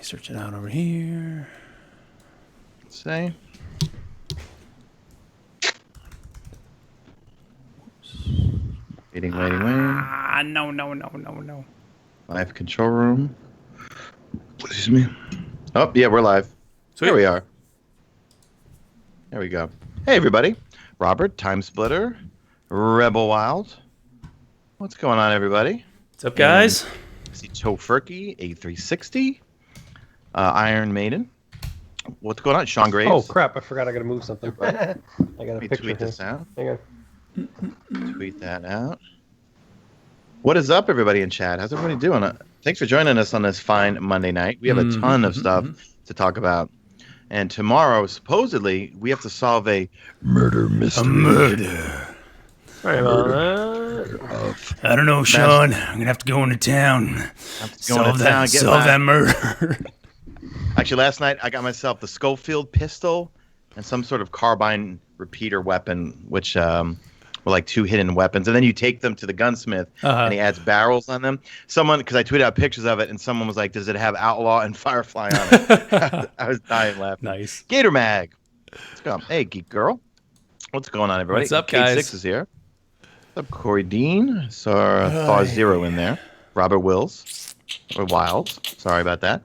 Search it out over here. Say. Waiting. No. Live control room. Excuse me. Oh, yeah, we're live. Sweet. Here we are. There we go. Hey, everybody. Robert, Time Splitter, Rebel Wild. What's going on, everybody? What's up, guys? I see Tofurky, A360, Iron Maiden. What's going on? Sean Graves. Oh, crap. I forgot I got to move something. I got a picture tweet here. this out. Hang on. Tweet that out. What is up, everybody in chat? How's everybody doing? Thanks for joining us on this fine Monday night. We have a ton of stuff to talk about. And tomorrow, supposedly, we have to solve a murder mystery. A murder. Sorry about that. I don't know, Sean. I'm going to have to go into town. Solve that murder. Actually, last night, I got myself the Schofield pistol and some sort of carbine repeater weapon, which were like two hidden weapons. And then you take them to the gunsmith, and he adds barrels on them. Because I tweeted out pictures of it, and someone was like, does it have Outlaw and Firefly on it? I was dying laughing. Nice. Gator Mag. Let's go. Hey, Geek Girl. What's going on, everybody? What's up, guys? K6 is here. What's up, Corey Dean? Saw Thaw Zero in there. Robert Wills. Or Wild. Sorry about that.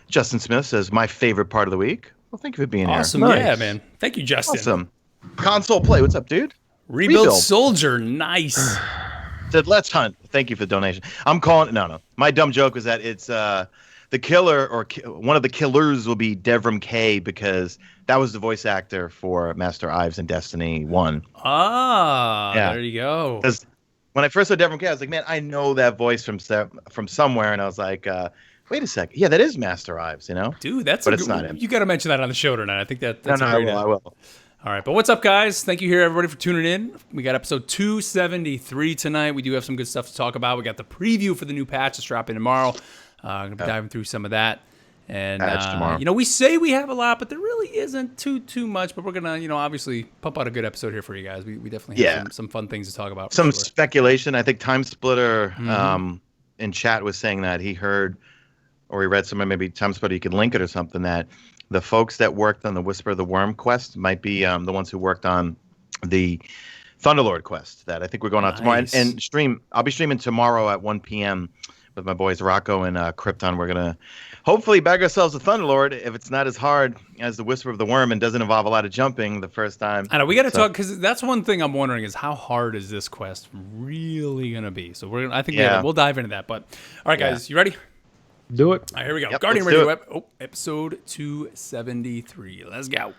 Justin Smith says, my favorite part of the week. Well, thank you for being here. Awesome. Nice. Yeah, man. Thank you, Justin. Awesome. Console Play. What's up, dude? Rebuild Soldier. Nice. Said, let's hunt. Thank you for the donation. I'm calling. No. My dumb joke was that it's the killer or one of the killers will be Devram K because that was the voice actor for Master Ives in Destiny 1. Ah, yeah. There you go. Because when I first saw Devram K, I was like, man, I know that voice from somewhere. And I was like, wait a second. Yeah, that is Master Ives, you know? Dude, it's not him. You got to mention that on the show tonight. I think that's I will. All right, but what's up, guys? Thank you here, everybody, for tuning in. We got episode 273 tonight. We do have some good stuff to talk about. We got the preview for the new patch that's dropping tomorrow. Going to be diving through some of that. And, we say we have a lot, but there really isn't too much. But we're going to, obviously pump out a good episode here for you guys. We definitely have some fun things to talk about. Some speculation. I think Time Splitter in chat was saying that he heard or he read somewhere, maybe Time Splitter, you could link it or something, that the folks that worked on the Whisper of the Worm quest might be the ones who worked on the Thunderlord quest that I think we're going on tomorrow. And stream. I'll be streaming tomorrow at 1 p.m. with my boys Rocco and Krypton. We're going to hopefully bag ourselves a Thunderlord if it's not as hard as the Whisper of the Worm and doesn't involve a lot of jumping the first time. I know. We got to talk, because that's one thing I'm wondering is how hard is this quest really going to be? So we'll dive into that. But all right, guys, you ready? Do it. All right, here we go. Guardian Radio episode 273. Let's go.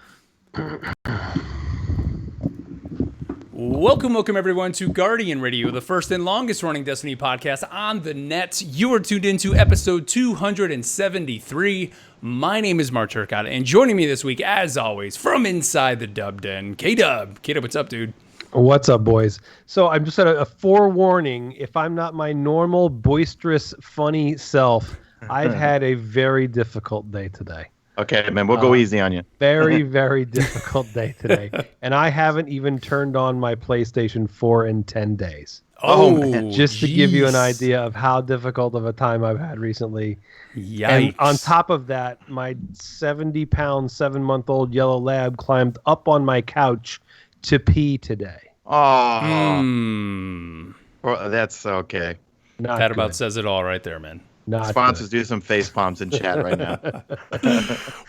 Welcome, everyone, to Guardian Radio, the first and longest running Destiny podcast on the net. You are tuned into episode 273. My name is Mark Turcotte, and joining me this week, as always, from inside the Dub Den, K-Dub. K-Dub, what's up, dude? What's up, boys? So I'm just at a forewarning. If I'm not my normal, boisterous, funny self, I've had a very difficult day today. Okay, man, we'll go easy on you. Very, very difficult day today. And I haven't even turned on my PlayStation 4 in 10 days. Oh, man. Just to give you an idea of how difficult of a time I've had recently. Yikes. And on top of that, my 70-pound, 7-month-old yellow lab climbed up on my couch to pee today. Oh. Well, that's okay. That about says it all right there, man. Sponsors, do some face palms in chat right now.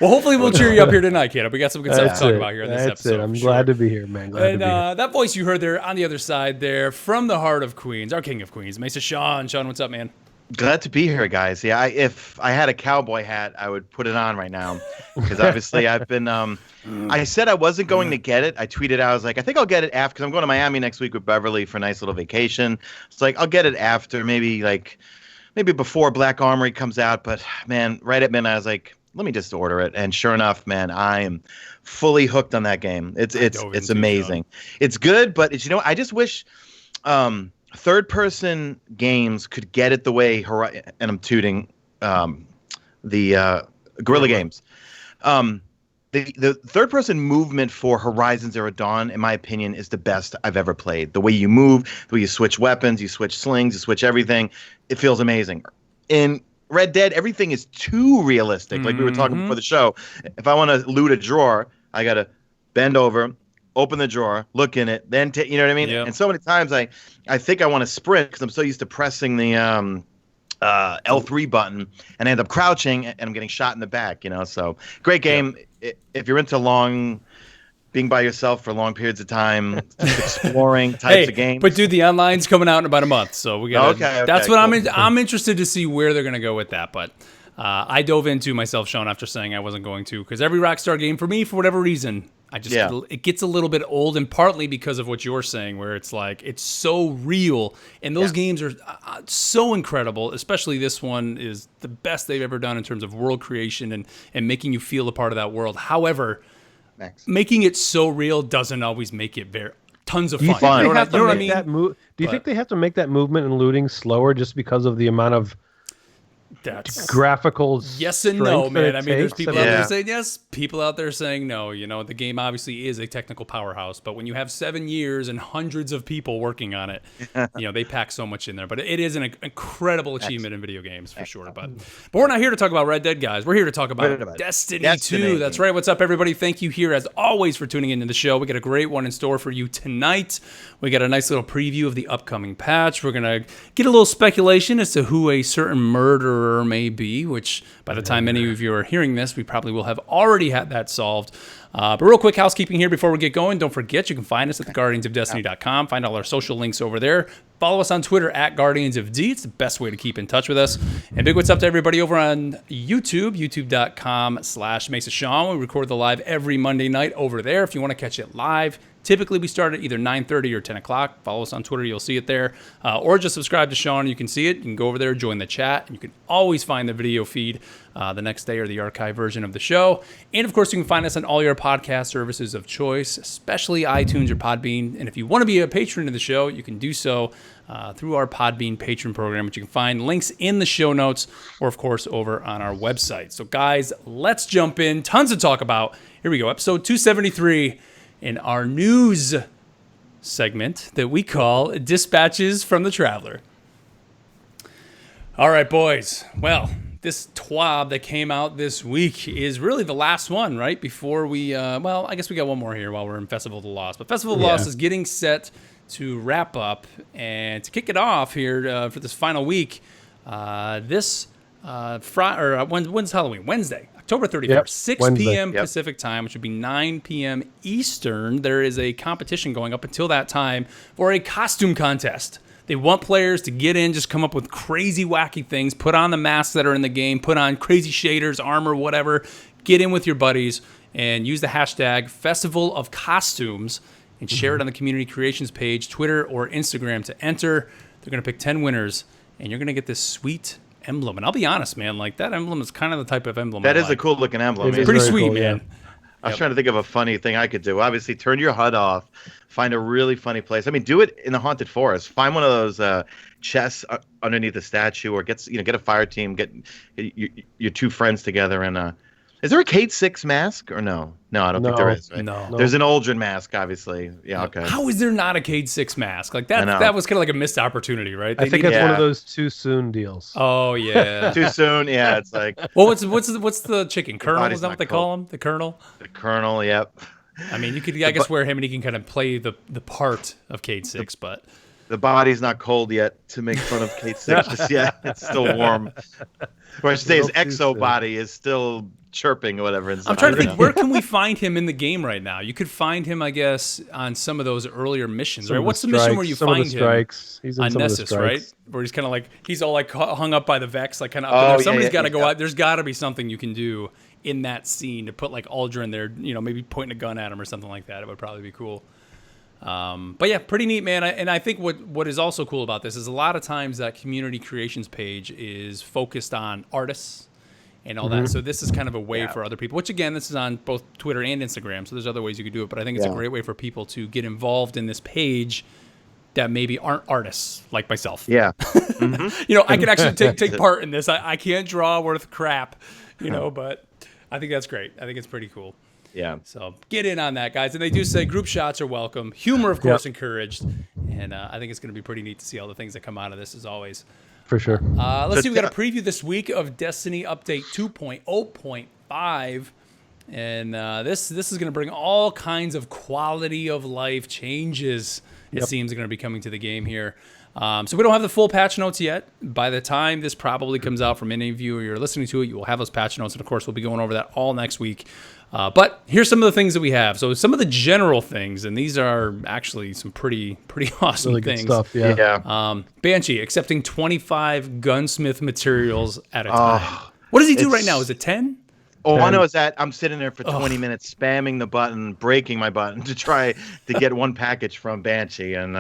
Well, hopefully we'll cheer you up here tonight, kid. We got some good stuff to talk about here in this episode. I'm glad to be here, man. That voice you heard there on the other side there, from the heart of Queens, our king of Queens, Mesa Sean. Sean, what's up, man? Glad to be here, guys. Yeah, if I had a cowboy hat, I would put it on right now. Because obviously I've been... I said I wasn't going to get it. I tweeted out, I was like, I think I'll get it after, because I'm going to Miami next week with Beverly for a nice little vacation. It's like, I'll get it after, maybe before Black Armory comes out. But, man, right at midnight, I was like, let me just order it. And sure enough, man, I am fully hooked on that game. It's amazing. It's good, but I just wish third-person games could get it the way, and I'm tooting the Guerrilla Games. The third-person movement for Horizon Zero Dawn, in my opinion, is the best I've ever played. The way you move, the way you switch weapons, you switch slings, you switch everything. It feels amazing. In Red Dead, everything is too realistic. Like we were talking before the show. If I want to loot a drawer, I got to bend over, open the drawer, look in it, then you know what I mean? Yep. And so many times I think I want to sprint because I'm so used to pressing the L3 button and I end up crouching and I'm getting shot in the back, So great game. If you're into being by yourself for long periods of time, exploring types of games. But dude, the online's coming out in about a month, so we got. Okay, that's what cool. I'm interested to see where they're gonna go with that. But I dove into myself, Sean, after saying I wasn't going to, because every Rockstar game for me, for whatever reason, it gets a little bit old, and partly because of what you're saying, where it's like it's so real, and those games are so incredible. Especially this one is the best they've ever done in terms of world creation and making you feel a part of that world. However, making it so real doesn't always make it tons of fun. You know what I mean? Do you think they have to make that movement and looting slower just because of the amount of graphical yes and no, man. I mean, there's people out there saying yes, people out there saying no. The game obviously is a technical powerhouse, but when you have 7 years and hundreds of people working on it, they pack so much in there. But it is an incredible achievement in video games for sure. But we're not here to talk about Red Dead, guys. We're here to talk about Destiny 2. That's right. What's up, everybody? Thank you here as always for tuning into the show. We got a great one in store for you tonight. We got a nice little preview of the upcoming patch. We're gonna get a little speculation as to who a certain murderer may be, which by the time many of you are hearing this, we probably will have already had that solved. But real quick housekeeping here before we get going. Don't forget, you can find us at theguardiansofdestiny.com. Find all our social links over there. Follow us on Twitter at GuardiansofD. It's the best way to keep in touch with us. And big what's up to everybody over on YouTube, youtube.com/Mesa Sean. We record the live every Monday night over there. If you want to catch it live, typically we start at either 9:30 or 10 o'clock. Follow us on Twitter. You'll see it there. Or just subscribe to Sean. You can see it. You can go over there, join the chat. And you can always find the video feed the next day or the archive version of the show. And, of course, you can find us on all your podcast services of choice, especially iTunes or Podbean. And if you want to be a patron of the show, you can do so through our Podbean patron program, which you can find links in the show notes or, of course, over on our website. So, guys, let's jump in. Tons to talk about. Here we go. Episode 273 in our news segment that we call Dispatches from the Traveler. All right, boys. Well, this TWAB that came out this week is really the last one, right? Before we, I guess we got one more here while we're in Festival of the Lost. But Festival of the Lost is getting set to wrap up. And to kick it off here for this final week, when's Halloween? Wednesday. October 31st, 6 p.m. Pacific time, which would be 9 p.m. Eastern. There is a competition going up until that time for a costume contest. They want players to get in, just come up with crazy, wacky things, put on the masks that are in the game, put on crazy shaders, armor, whatever. Get in with your buddies and use the hashtag Festival of Costumes and share it on the Community Creations page, Twitter or Instagram to enter. They're going to pick 10 winners, and you're going to get this sweet emblem. And I'll be honest, man, like that emblem is kind of the type of emblem that is a cool looking emblem. It's pretty sweet, cool, man. I was trying to think of a funny thing I could do. Obviously, turn your HUD off, find a really funny place. I mean, do it in the haunted forest. Find one of those chests underneath a statue, or get a fire team, get your two friends together. And is there a Kate 6 mask or no? No, I don't think there is. Right? No, there's an Aldrin mask, obviously. Yeah, okay. How is there not a Cade 6 mask? Like that was kind of like a missed opportunity, right? I think it's one of those too soon deals. Oh yeah, too soon. Yeah, it's like. Well, what's the chicken? Colonel, is that what they call him? The Colonel. The Colonel. Yep. I mean, you could, I guess, wear him and he can kind of play the part of Cade 6, but the body's not cold yet to make fun of Cade 6 just yet. It's still warm. Or I should say his exo body is still chirping or whatever. I'm trying to think, where can we find him in the game right now? You could find him, I guess, on some of those earlier missions, right? What's the mission where you find him? He's in on Nessus, right? Where he's kind of like, he's all like hung up by the Vex, like kind of up there. Somebody's got to go out. There's got to be something you can do in that scene to put like Aldrin there, maybe pointing a gun at him or something like that. It would probably be cool. But yeah, pretty neat, man. And I think what is also cool about this is a lot of times that community creations page is focused on artists and all that. So this is kind of a way for other people, which again, this is on both Twitter and Instagram. So there's other ways you could do it, but I think it's a great way for people to get involved in this page that maybe aren't artists like myself. Yeah. I can actually take part in this. I can't draw worth crap, but I think that's great. I think it's pretty cool. Yeah. So get in on that, guys. And they do say group shots are welcome. Humor, of course, encouraged. And I think it's going to be pretty neat to see all the things that come out of this, as always. For sure. Let's see. We got a preview this week of Destiny Update 2.0.5. And this is going to bring all kinds of quality of life changes, it seems, are going to be coming to the game here. So we don't have the full patch notes yet. By the time this probably comes out from any of you or you're listening to it, you will have those patch notes. And, of course, we'll be going over that all next week. But here's some of the things that we have. So some of the general things, and these are actually some pretty awesome really things. Good stuff, yeah. Banshee accepting 25 gunsmith materials at a time. What does he do right now? Is it 10? All I know is that I'm sitting there for 20 minutes spamming the button, breaking my button to try to get one package from Banshee. And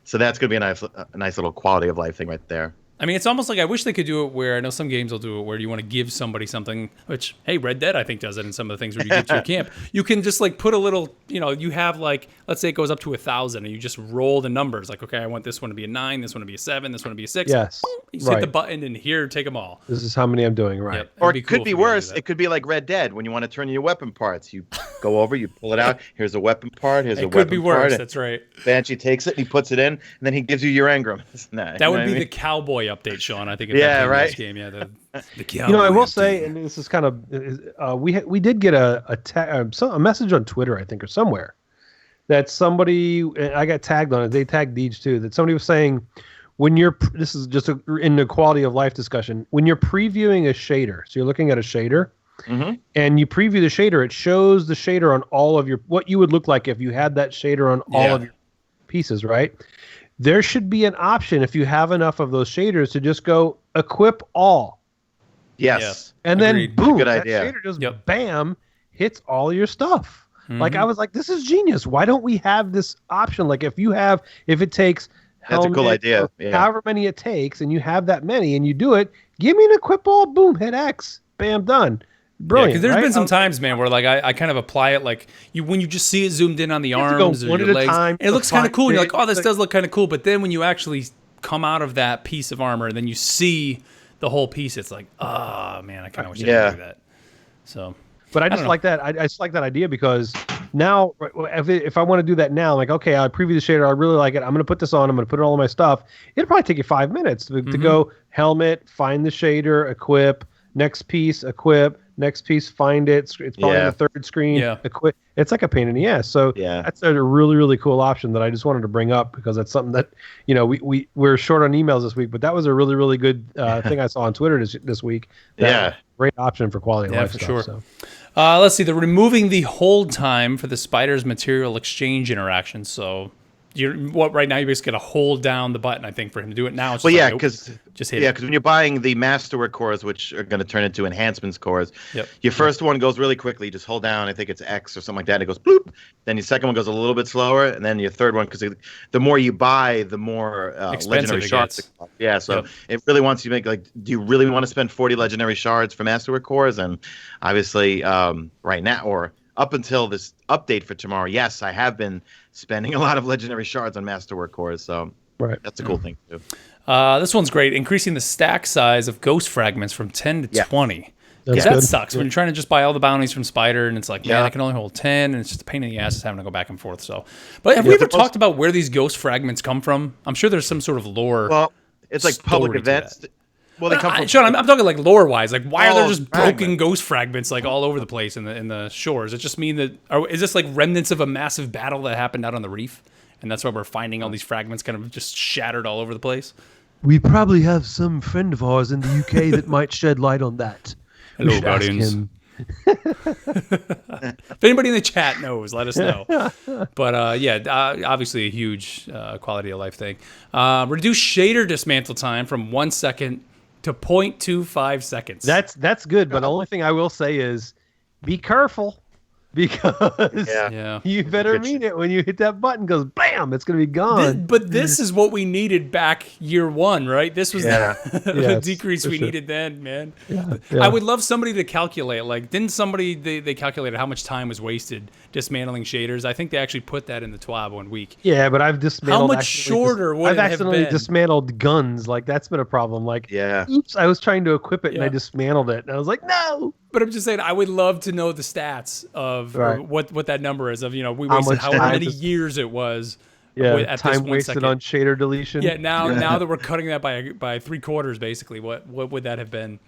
so that's going to be a nice little quality of life thing right there. I mean, it's almost like I wish they could do it where I know some games will do it where you want to give somebody something, which, hey, Red Dead, I think, does it in some of the things where you get to your camp. You can just like put a little, you have like, let's say it goes up to 1,000 and you just roll the numbers. Like, okay, I want this one to be a 9, this one to be a 7, this one to be a 6. Yes. You just hit the button and here, take them all. This is how many I'm doing, right? Yep. Or it could be worse. It could be like Red Dead when you want to turn your weapon parts. You go over, you pull it out. Here's a weapon part. Here's a weapon part. It could be worse. That's right. Banshee takes it, he puts it in, and then he gives you your engram. That would be the cowboy update, Sean. I think. Yeah, right. This game, the cowboy I will update. say, and this is kind of, we did get a message on Twitter, I think, or somewhere, that somebody, I got tagged on it. They tagged Deej too. That somebody was saying, when you're, this is just in the quality of life discussion, when you're previewing a shader, so you're looking at a shader, and you preview the shader, it shows the shader on all of what you would look like if you had that shader on all of your pieces, right? There should be an option if you have enough of those shaders to just go equip all. Yes. And Agreed. then boom, Good that idea. shader just bam hits all your stuff. Like I was like, this is genius. Why don't we have this option? Like if it takes That's a cool idea. Yeah. however many it takes, and you have that many, and you do it, give me an equip all, boom, hit X, bam, done. Brilliant. Because there's right? been some times, man, where like I kind of apply it like when you just see it zoomed in on the arms or one your at a legs, time, and it looks kind of cool. And you're like, oh, this thing. does look kind of cool. But then when you actually come out of that piece of armor and then you see the whole piece, it's like, oh man, I kind of wish I could do that. So, but I just like that. I just like that idea because now, if I want to do that now, like, okay, I preview the shader, I really like it. I'm going to put this on. I'm going to put it all in my stuff. It'll probably take you 5 minutes to go helmet, find the shader, equip, next piece, equip, next piece, find it. It's probably on the third screen. Equip. It's like a pain in the ass. So that's a really, really cool option that I just wanted to bring up because that's something that, we're short on emails this week, but that was a really, really good thing I saw on Twitter this week. Great option for quality of life for stuff, sure. So. Let's see. They're removing the hold time for the spider's material exchange interaction. So right now you basically got to hold down the button, I think, for him to do it. Now it's just because just hit it. because when you're buying the masterwork cores, which are going to turn into enhancements cores, your first one goes really quickly. You just hold down, I think it's X or something like that, and it goes bloop. Then your second one goes a little bit slower, and then your third one, because the more you buy, the more legendary shards. Yeah, so it really wants you to make, like, do you really want to spend 40 legendary shards for masterwork cores? And obviously, right now, or up until this update for tomorrow, yes, I have been spending a lot of legendary shards on masterwork cores, so that's a cool thing too. This one's great. Increasing the stack size of ghost fragments from 10 to 20. That's that good. sucks when you're trying to just buy all the bounties from Spider, and it's like, man, I can only hold 10, and it's just a pain in the ass just having to go back and forth. So, but have we ever talked about where these ghost fragments come from? I'm sure there's some sort of lore. Well, it's like public events. Well, they come from Sean, I'm talking like lore-wise. Like, why are there just broken ghost fragments like all over the place in the shores? Does it just mean that, is this like remnants of a massive battle that happened out on the reef, and that's why we're finding all these fragments kind of just shattered all over the place? We probably have some friend of ours in the UK that might shed light on that. Hello, Guardians. If anybody in the chat knows, let us know. But obviously a huge quality of life thing. Reduce shader dismantle time from 1 second to 0.25 seconds. That's good, but the only thing I will say is be careful. Because you better mean it when you hit that button. Goes bam, it's gonna be gone. But this is what we needed back year one, right? This was the decrease we needed then, man. I would love somebody to calculate. Like, didn't somebody they calculated how much time was wasted dismantling shaders? I think they actually put that in the TWAB 1 week. Yeah, but I've dismantled. How much shorter would it have been? I've accidentally dismantled guns. Like, that's been a problem. Like, oops, I was trying to equip it and I dismantled it, and I was like, no. But I'm just saying, I would love to know the stats of what that number is of, we wasted how many years it was Yeah, at this time 1 wasted second. on shader deletion. Yeah, now that we're cutting that by 3/4, basically, what would that have been?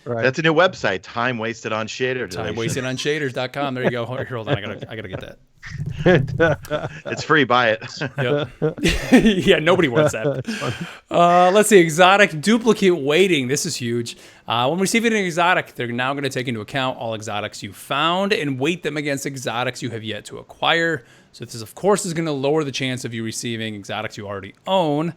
Right. That's a new website. Time wasted on shader. Time deletion. wasted on shaders.com. There you go. Here, hold on, I gotta get that. It's free. Buy it. Yep. Yeah, nobody wants that. Let's see. Exotic duplicate weighting. This is huge. When receiving an exotic, they're now going to take into account all exotics you found and weight them against exotics you have yet to acquire. So this, of course, is going to lower the chance of you receiving exotics you already own.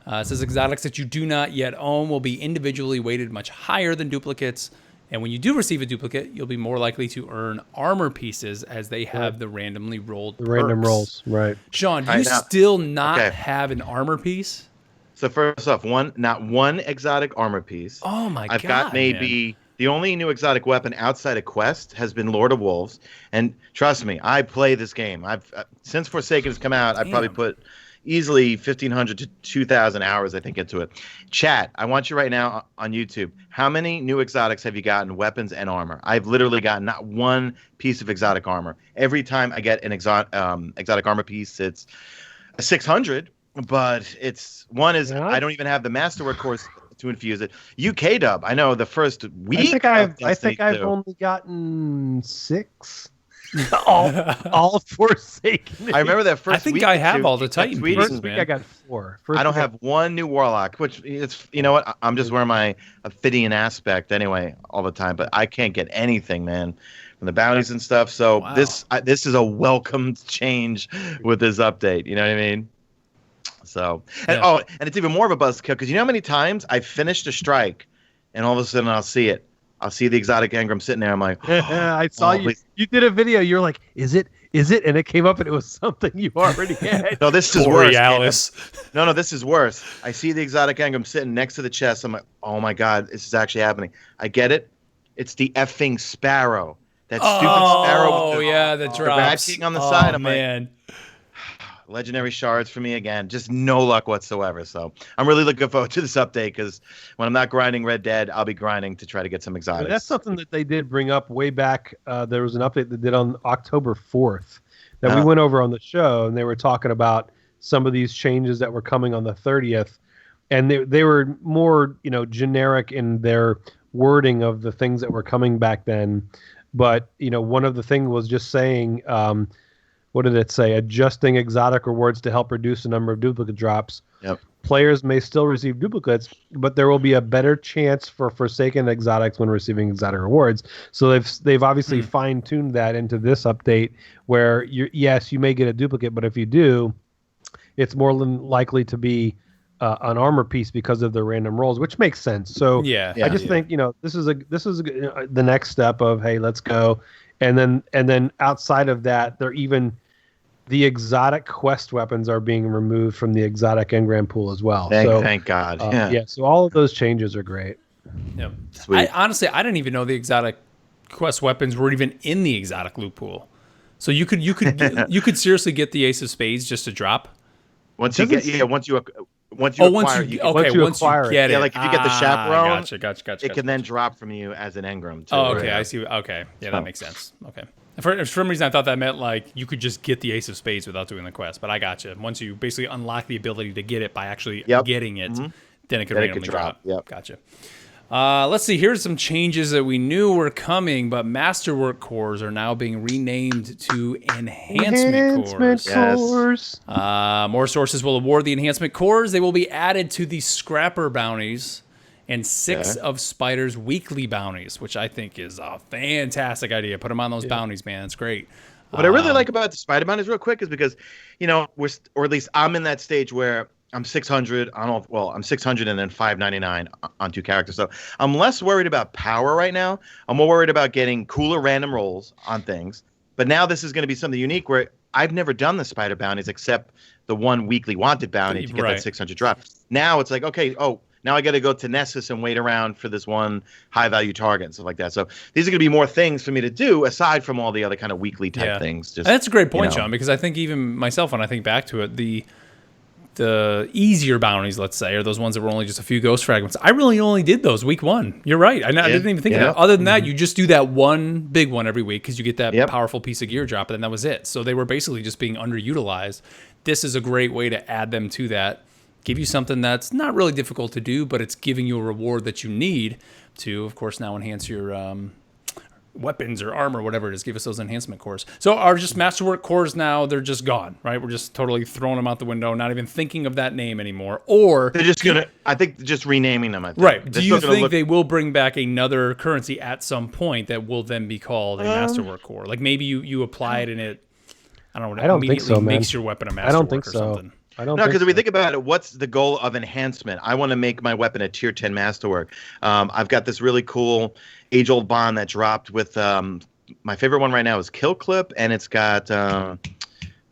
It says exotics that you do not yet own will be individually weighted much higher than duplicates. And when you do receive a duplicate, you'll be more likely to earn armor pieces as they have the randomly rolled perks. Random rolls, right. Sean, do you still not have an armor piece? So first off, not one exotic armor piece. Oh my god! I've got maybe the only new exotic weapon outside of Quest has been Lord of Wolves, and trust me, I play this game. I've since Forsaken has come out, I've probably put easily 1,500 to 2,000 hours, I think, into it. Chat, I want you right now on YouTube. How many new exotics have you gotten, weapons and armor? I've literally gotten not one piece of exotic armor. Every time I get an exotic armor piece, it's a 600, but I don't even have the Masterwork course to infuse it. UK dub, I know the first week. I think I've only gotten 6. all Forsaken. I remember that first. I think I have all the Titan pieces, First week I got 4. I don't have one new Warlock, which it's what I'm just wearing my Ophidian aspect anyway all the time, but I can't get anything, man, from the bounties and stuff. So this is a welcomed change with this update. You know what I mean? So and it's even more of a buzzkill because you know how many times I finished a strike, and all of a sudden I'll see the exotic engram sitting there. I'm like, I saw you. Please. You did a video. You're like, is it? And it came up and it was something you already had. No, this is worse. No, this is worse. I see the exotic engram sitting next to the chest. I'm like, oh my god, this is actually happening. I get it. It's the effing sparrow. That stupid sparrow. Oh yeah, the drops. Rat king on the side. I'm man. Like, legendary shards for me again. Just no luck whatsoever. So I'm really looking forward to this update because when I'm not grinding Red Dead, I'll be grinding to try to get some exotics. That's something that they did bring up way back. There was an update they did on October 4th that we went over on the show, and they were talking about some of these changes that were coming on the 30th, and they were more generic in their wording of the things that were coming back then. But one of the things was just saying. What did it say? Adjusting exotic rewards to help reduce the number of duplicate drops. Yep. Players may still receive duplicates, but there will be a better chance for Forsaken exotics when receiving exotic rewards. So they've obviously fine-tuned that into this update where you may get a duplicate, but if you do, it's more than likely to be an armor piece because of the random rolls, which makes sense. So I just think this is the next step of, hey, let's go. And then outside of that, the exotic quest weapons are being removed from the exotic engram pool as well. Thank God. So all of those changes are great. Yeah. Sweet. Honestly, I didn't even know the exotic quest weapons were even in the exotic loot pool. So you could seriously get the Ace of Spades just to drop. Once you get once you acquire it. Yeah, like if you get the chaperone, gotcha. It can then drop from you as an engram too. Oh, okay, right? I see. Okay, yeah, that makes sense. Okay. For some reason, I thought that meant like you could just get the Ace of Spades without doing the quest, but I gotcha. Once you basically unlock the ability to get it by actually getting it, then it could randomly drop. Yep. Gotcha. Let's see. Here's some changes that we knew were coming, but Masterwork cores are now being renamed to Enhancement cores. Yes. More sources will award the Enhancement cores. They will be added to the Scrapper bounties and 6 of Spider's weekly bounties, which I think is a fantastic idea. Put them on those bounties, man. It's great. What I really like about the Spider bounties, real quick, is because or at least I'm in that stage where I'm 600 I'm 600 and then 599 on 2 characters. So I'm less worried about power right now. I'm more worried about getting cooler random rolls on things. But now this is going to be something unique where I've never done the Spider bounties except the one weekly wanted bounty to get that 600 drop. Now it's like, okay, now I got to go to Nessus and wait around for this one high value target and stuff like that. So these are going to be more things for me to do aside from all the other kind of weekly type things. That's a great point, Sean, because I think even myself, when I think back to it, the the easier bounties, let's say, or those ones that were only just a few ghost fragments. I really only did those week 1. You're right. I didn't even think of that. Other than that, you just do that one big one every week because you get that powerful piece of gear drop, and then that was it. So they were basically just being underutilized. This is a great way to add them to that. Give you something that's not really difficult to do, but it's giving you a reward that you need to, of course, now enhance your weapons or armor, whatever it is. Give us those enhancement cores. So our just masterwork cores now, they're just gone, right? We're just totally throwing them out the window, not even thinking of that name anymore. Or they're just gonna, I think, just renaming them. I think. Right. Do you think they will bring back another currency at some point that will then be called a masterwork core? Like maybe you apply it and it, I don't know, think so, man. makes your weapon a masterwork or something. I don't No, because think if we think about it, what's the goal of enhancement? I want to make my weapon a tier 10 masterwork. I've got this really cool age-old bond that dropped with my favorite one right now is Kill Clip, and it's got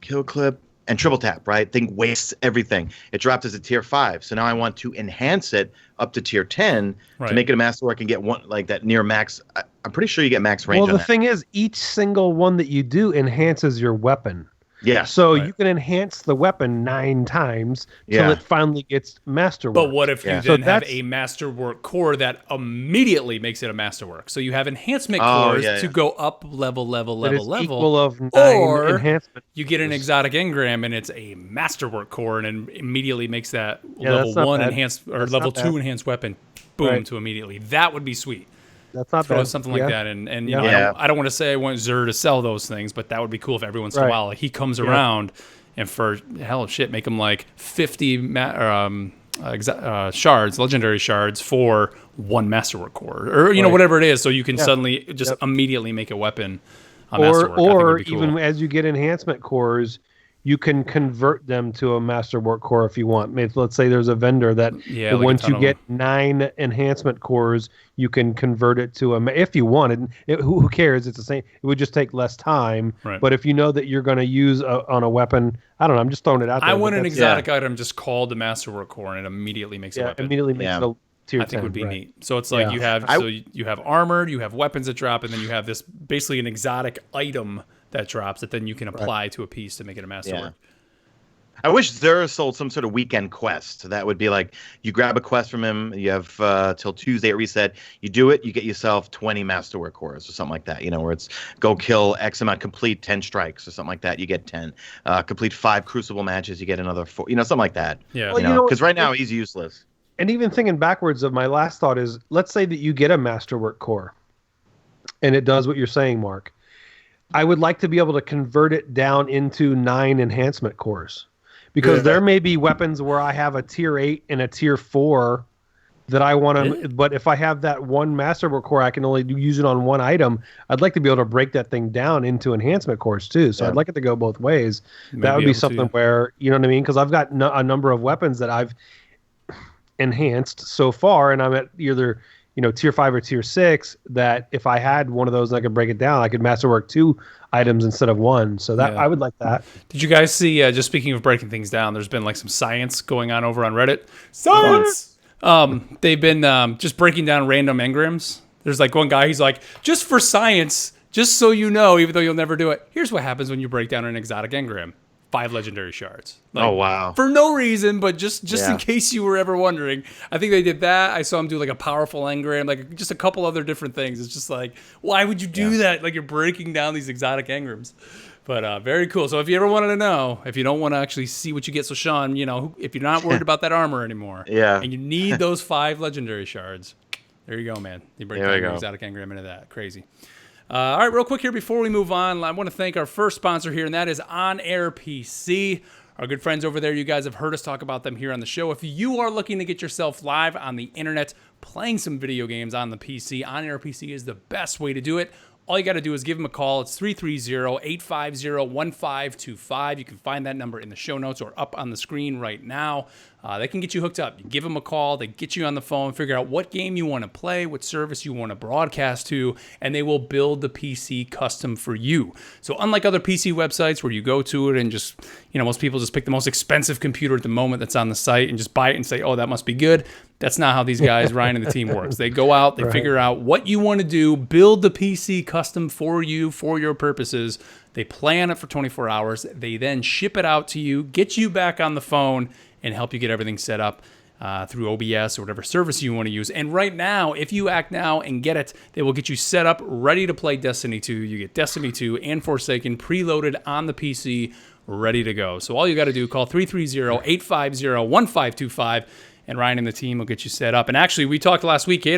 Kill Clip and Triple Tap, right? Thing wastes everything. It dropped as a tier 5, so now I want to enhance it up to tier 10 to make it a masterwork and get one like that near max. I'm pretty sure you get max range. Well, on the thing is, each single one that you do enhances your weapon. Yeah. So you can enhance the weapon 9 times till it finally gets masterwork. But what if you then have a masterwork core that immediately makes it a masterwork? So you have enhancement cores to go up level. Equal of 9 or enhancement. You get an exotic engram and it's a masterwork core and it immediately makes that level 1 enhanced or level 2 enhanced weapon boom to immediately. That would be sweet. That's not throw bad. something like that, and you know, I don't want to say I want Xur to sell those things, but that would be cool if every once in a while like, he comes around and for hell of shit make him like 50 shards, legendary shards for 1 masterwork core, or you know whatever it is, so you can suddenly just immediately make a weapon. Or even as you get enhancement cores, you can convert them to a masterwork core if you want. Maybe, let's say there's a vendor that like once you get 9 enhancement cores, you can convert it to if you wanted. Who cares? It's the same. It would just take less time. Right. But if you know that you're going to use on a weapon, I don't know. I'm just throwing it out there. I want an exotic item just called the masterwork core, and it immediately makes a weapon. Immediately makes it a tier 10. I think would be neat. So it's like you have you have armored, you have weapons that drop, and then you have this basically an exotic item that drops that then you can apply to a piece to make it a masterwork. I wish Xur sold some sort of weekend quest. That would be like you grab a quest from him, you have till Tuesday at reset, you do it, you get yourself 20 masterwork cores or something like that, you know, where it's go kill X amount, complete 10 strikes or something like that, you get 10. Complete 5 crucible matches, you get another 4, you know, something like that. Yeah. Well, you know, because right now he's useless. And even thinking backwards of my last thought is, let's say that you get a masterwork core and it does what you're saying, Mark. I would like to be able to convert it down into 9 enhancement cores, because there may be weapons where I have a tier 8 and a tier 4 that I want to, but if I have that 1 masterwork core, I can only use it on 1 item. I'd like to be able to break that thing down into enhancement cores too. So I'd like it to go both ways. That would be something where, you know what I mean? Because I've got a number of weapons that I've enhanced so far, and I'm at either, you know, tier 5 or tier 6, that if I had one of those and I could break it down, I could masterwork 2 items instead of 1. So that I would like that. Did you guys see, just speaking of breaking things down, there's been like some science going on over on Reddit. Science! They've been just breaking down random engrams. There's like one guy, he's like, just for science, just so you know, even though you'll never do it, here's what happens when you break down an exotic engram. 5 legendary shards. Like, oh, wow. For no reason, but just in case you were ever wondering. I think they did that. I saw him do like a powerful engram, like just a couple other different things. It's just like, why would you do that? Like you're breaking down these exotic engrams. But very cool. So if you ever wanted to know, if you don't want to actually see what you get, so Sean, you know, if you're not worried about that armor anymore, and you need those 5 legendary shards, there you go, man. You break down your exotic engram into that. Crazy. All right, real quick here before we move on, I want to thank our first sponsor here, and that is On Air PC. Our good friends over there, you guys have heard us talk about them here on the show. If you are looking to get yourself live on the internet, playing some video games on the PC, On Air PC is the best way to do it. All you got to do is give them a call. It's 330-850-1525. You can find that number in the show notes or up on the screen right now. They can get you hooked up. You give them a call. They get you on the phone, figure out what game you want to play, what service you want to broadcast to, and they will build the PC custom for you. So unlike other PC websites where you go to it and just, you know, most people just pick the most expensive computer at the moment that's on the site and just buy it and say, oh, that must be good. That's not how these guys, Ryan and the team works. They go out, they figure out what you want to do, build the PC custom for you, for your purposes. They plan it for 24 hours. They then ship it out to you, get you back on the phone, and help you get everything set up through OBS or whatever service you want to use. And right now, if you act now and get it, they will get you set up, ready to play Destiny 2. You get Destiny 2 and Forsaken preloaded on the PC, ready to go. So all you got to do, call 330-850-1525, and Ryan and the team will get you set up. And actually, we talked last week,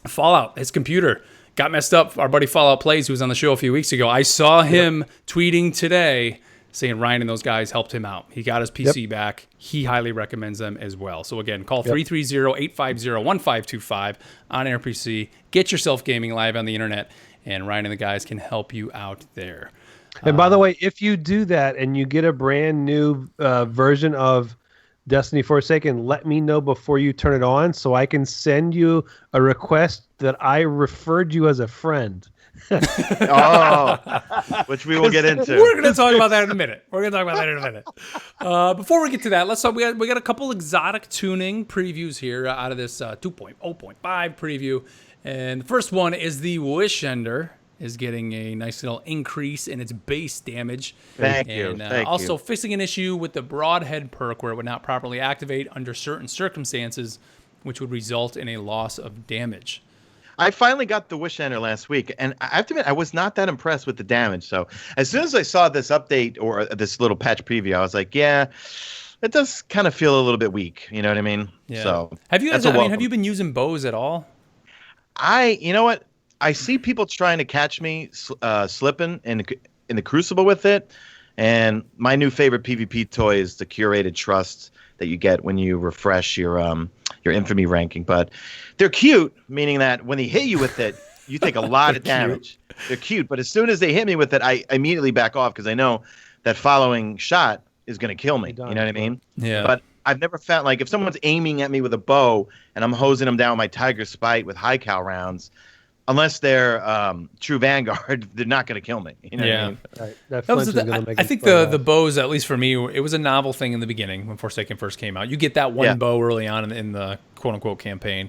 Fallout, his computer got messed up. Our buddy Fallout Plays, who was on the show a few weeks ago, I saw him tweeting today saying Ryan and those guys helped him out. He got his PC back. He highly recommends them as well. So again, call 330-850-1525 on Air PC. Get yourself gaming live on the internet, and Ryan and the guys can help you out there. And by the way, if you do that and you get a brand new version of Destiny Forsaken, let me know before you turn it on so I can send you a request that I referred you as a friend. Which we will get into. We're going to talk about that in a minute. Before we get to that, let's talk. We got a couple exotic tuning previews here out of this 2.0.5 preview. And the first one is the Wish Ender is getting a nice little increase in its base damage. Thank you. Also fixing an issue with the Broadhead perk where it would not properly activate under certain circumstances, which would result in a loss of damage. I finally got the Wish Ender last week, and I have to admit, I was not that impressed with the damage. So as soon as I saw this update or this little patch preview, I was like, yeah, it does kind of feel a little bit weak. You know what I mean? Yeah. So have you been using bows at all? You know what? I see people trying to catch me slipping in the Crucible with it, and my new favorite PvP toy is the Curated Trust that you get when you refresh your infamy ranking. But they're cute, meaning that when they hit you with it, you take a lot of damage. They're cute, but as soon as they hit me with it, I immediately back off because I know that following shot is going to kill me. You know what I mean? Yeah. But I've never found, like, if someone's aiming at me with a bow and I'm hosing them down with my Tiger Spite with high cal rounds, unless they're true Vanguard, they're not going to kill me. You know what I mean? Right. I think the bows, at least for me, it was a novel thing in the beginning when Forsaken first came out. You get that one bow early on in the quote-unquote campaign.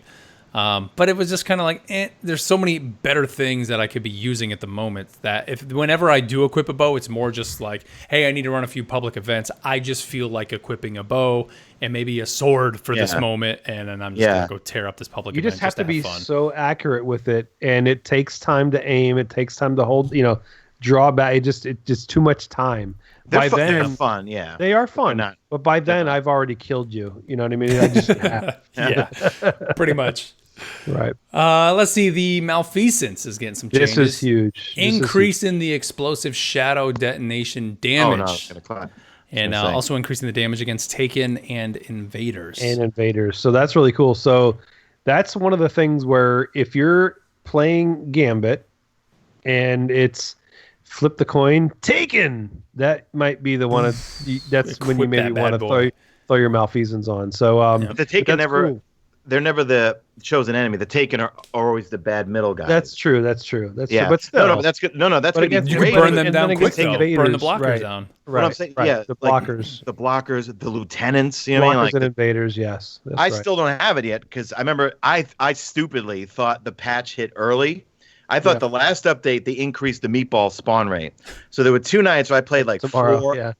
But it was just kind of like, there's so many better things that I could be using at the moment that whenever I do equip a bow, it's more just like, hey, I need to run a few public events. I just feel like equipping a bow and maybe a sword for this moment, and then I'm just going to go tear up this public event. You just have to be so accurate with it, and it takes time to aim. It takes time to hold, draw back. It's just too much time. They're fun, yeah. They are fun, but by then I've already killed you. You know what I mean? I just have. Yeah, pretty much. Right. Let's see. The Malfeasance is getting some changes. This is huge. Increasing the explosive shadow detonation damage. And also increasing the damage against Taken and Invaders. So that's really cool. So that's one of the things where if you're playing Gambit and it's flip the coin, Taken, that might be the one. That's when you maybe want to throw your Malfeasance on. So, but the Taken they're never the chosen enemy. The Taken are always the bad middle guys. That's true. But still, but that's good. No, that's good. You can burn them down quick, though. Burn the blockers down. Right. I'm saying, the blockers, the lieutenants. You know what I mean? And invaders. Yes. I still don't have it yet because I remember I stupidly thought the patch hit early. I thought the last update they increased the meatball spawn rate. So there were 2 nights where I played like 4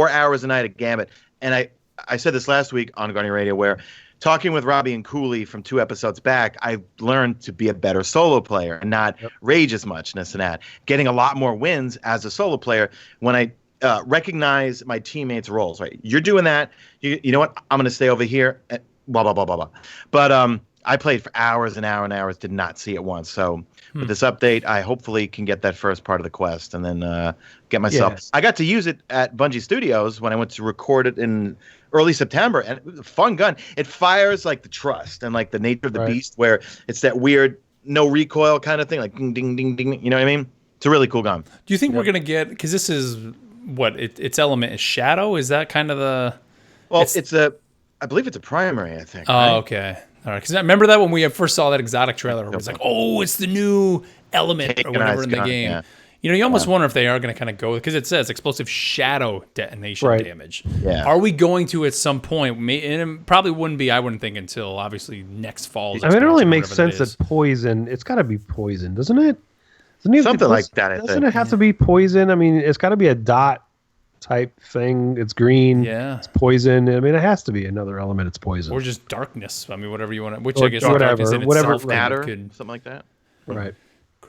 hours a night of Gambit, and I said this last week on Guardian Radio where. Talking with Robbie and Cooley from 2 episodes back, I learned to be a better solo player and not rage as much, and this and that. Getting a lot more wins as a solo player when I recognize my teammates' roles. Right, you're doing that. You know what? I'm going to stay over here. Blah blah blah blah blah. But I played for hours and hours, did not see it once. So with this update, I hopefully can get that first part of the quest and then get myself. Yes. I got to use it at Bungie Studios when I went to record it in early September, and it was a fun gun. It fires like the Trust and like the Nature of the Beast, where it's that weird no recoil kind of thing, like ding ding ding ding. You know what I mean? It's a really cool gun. Do you think we're gonna get, because this is what its element is shadow? Is that kind of the? Well, I believe it's a primary. I think. Oh, right? Okay. All right, because I remember that when we first saw that exotic trailer, it was like, oh, it's the new element or whatever in the game. Yeah. You almost wonder if they are going to kind of go, because it says explosive shadow detonation damage. Yeah. Are we going to at some point? And it probably wouldn't be, I wouldn't think, until obviously next fall's. I mean, it only makes sense that poison. It's got to be poison, doesn't it? Something like that. Doesn't it have to be poison? I mean, it's got to be a dot type thing. It's green. Yeah. It's poison. I mean, it has to be another element. It's poison. Or just darkness. I mean, whatever you want to, which Or I guess whatever, darkness in whatever itself Matter, could something like that. Right.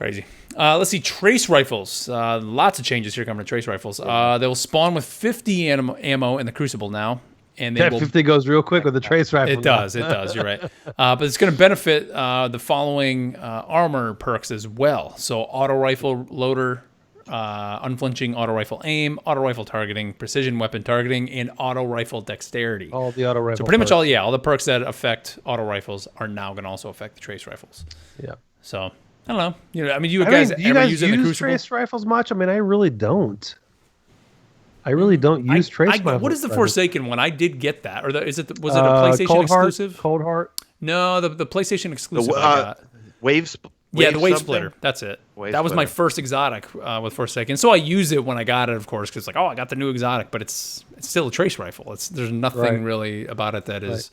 crazy. Let's see, trace rifles. Lots of changes here coming to trace rifles. They will spawn with 50 ammo in the Crucible now. And they That will, 50 goes real quick with the trace rifle. it does. You're right. But it's going to benefit the following armor perks as well. So auto rifle loader, unflinching auto rifle aim, auto rifle targeting, precision weapon targeting, and auto rifle dexterity. All the auto rifle. So pretty much all the perks that affect auto rifles are now going to also affect the trace rifles. Yeah. So I don't know. I mean, you guys ever use it in the Crucible? trace rifles much? I mean, I really don't. I really don't use trace rifles. What is the Forsaken one? I did get that. Or was it a PlayStation exclusive? Cold Heart? No, the PlayStation exclusive I got. The Wave Splitter. That's it. That was my first exotic with Forsaken. So I use it when I got it, of course, because like, I got the new exotic, but it's still a trace rifle. There's nothing really about it that is.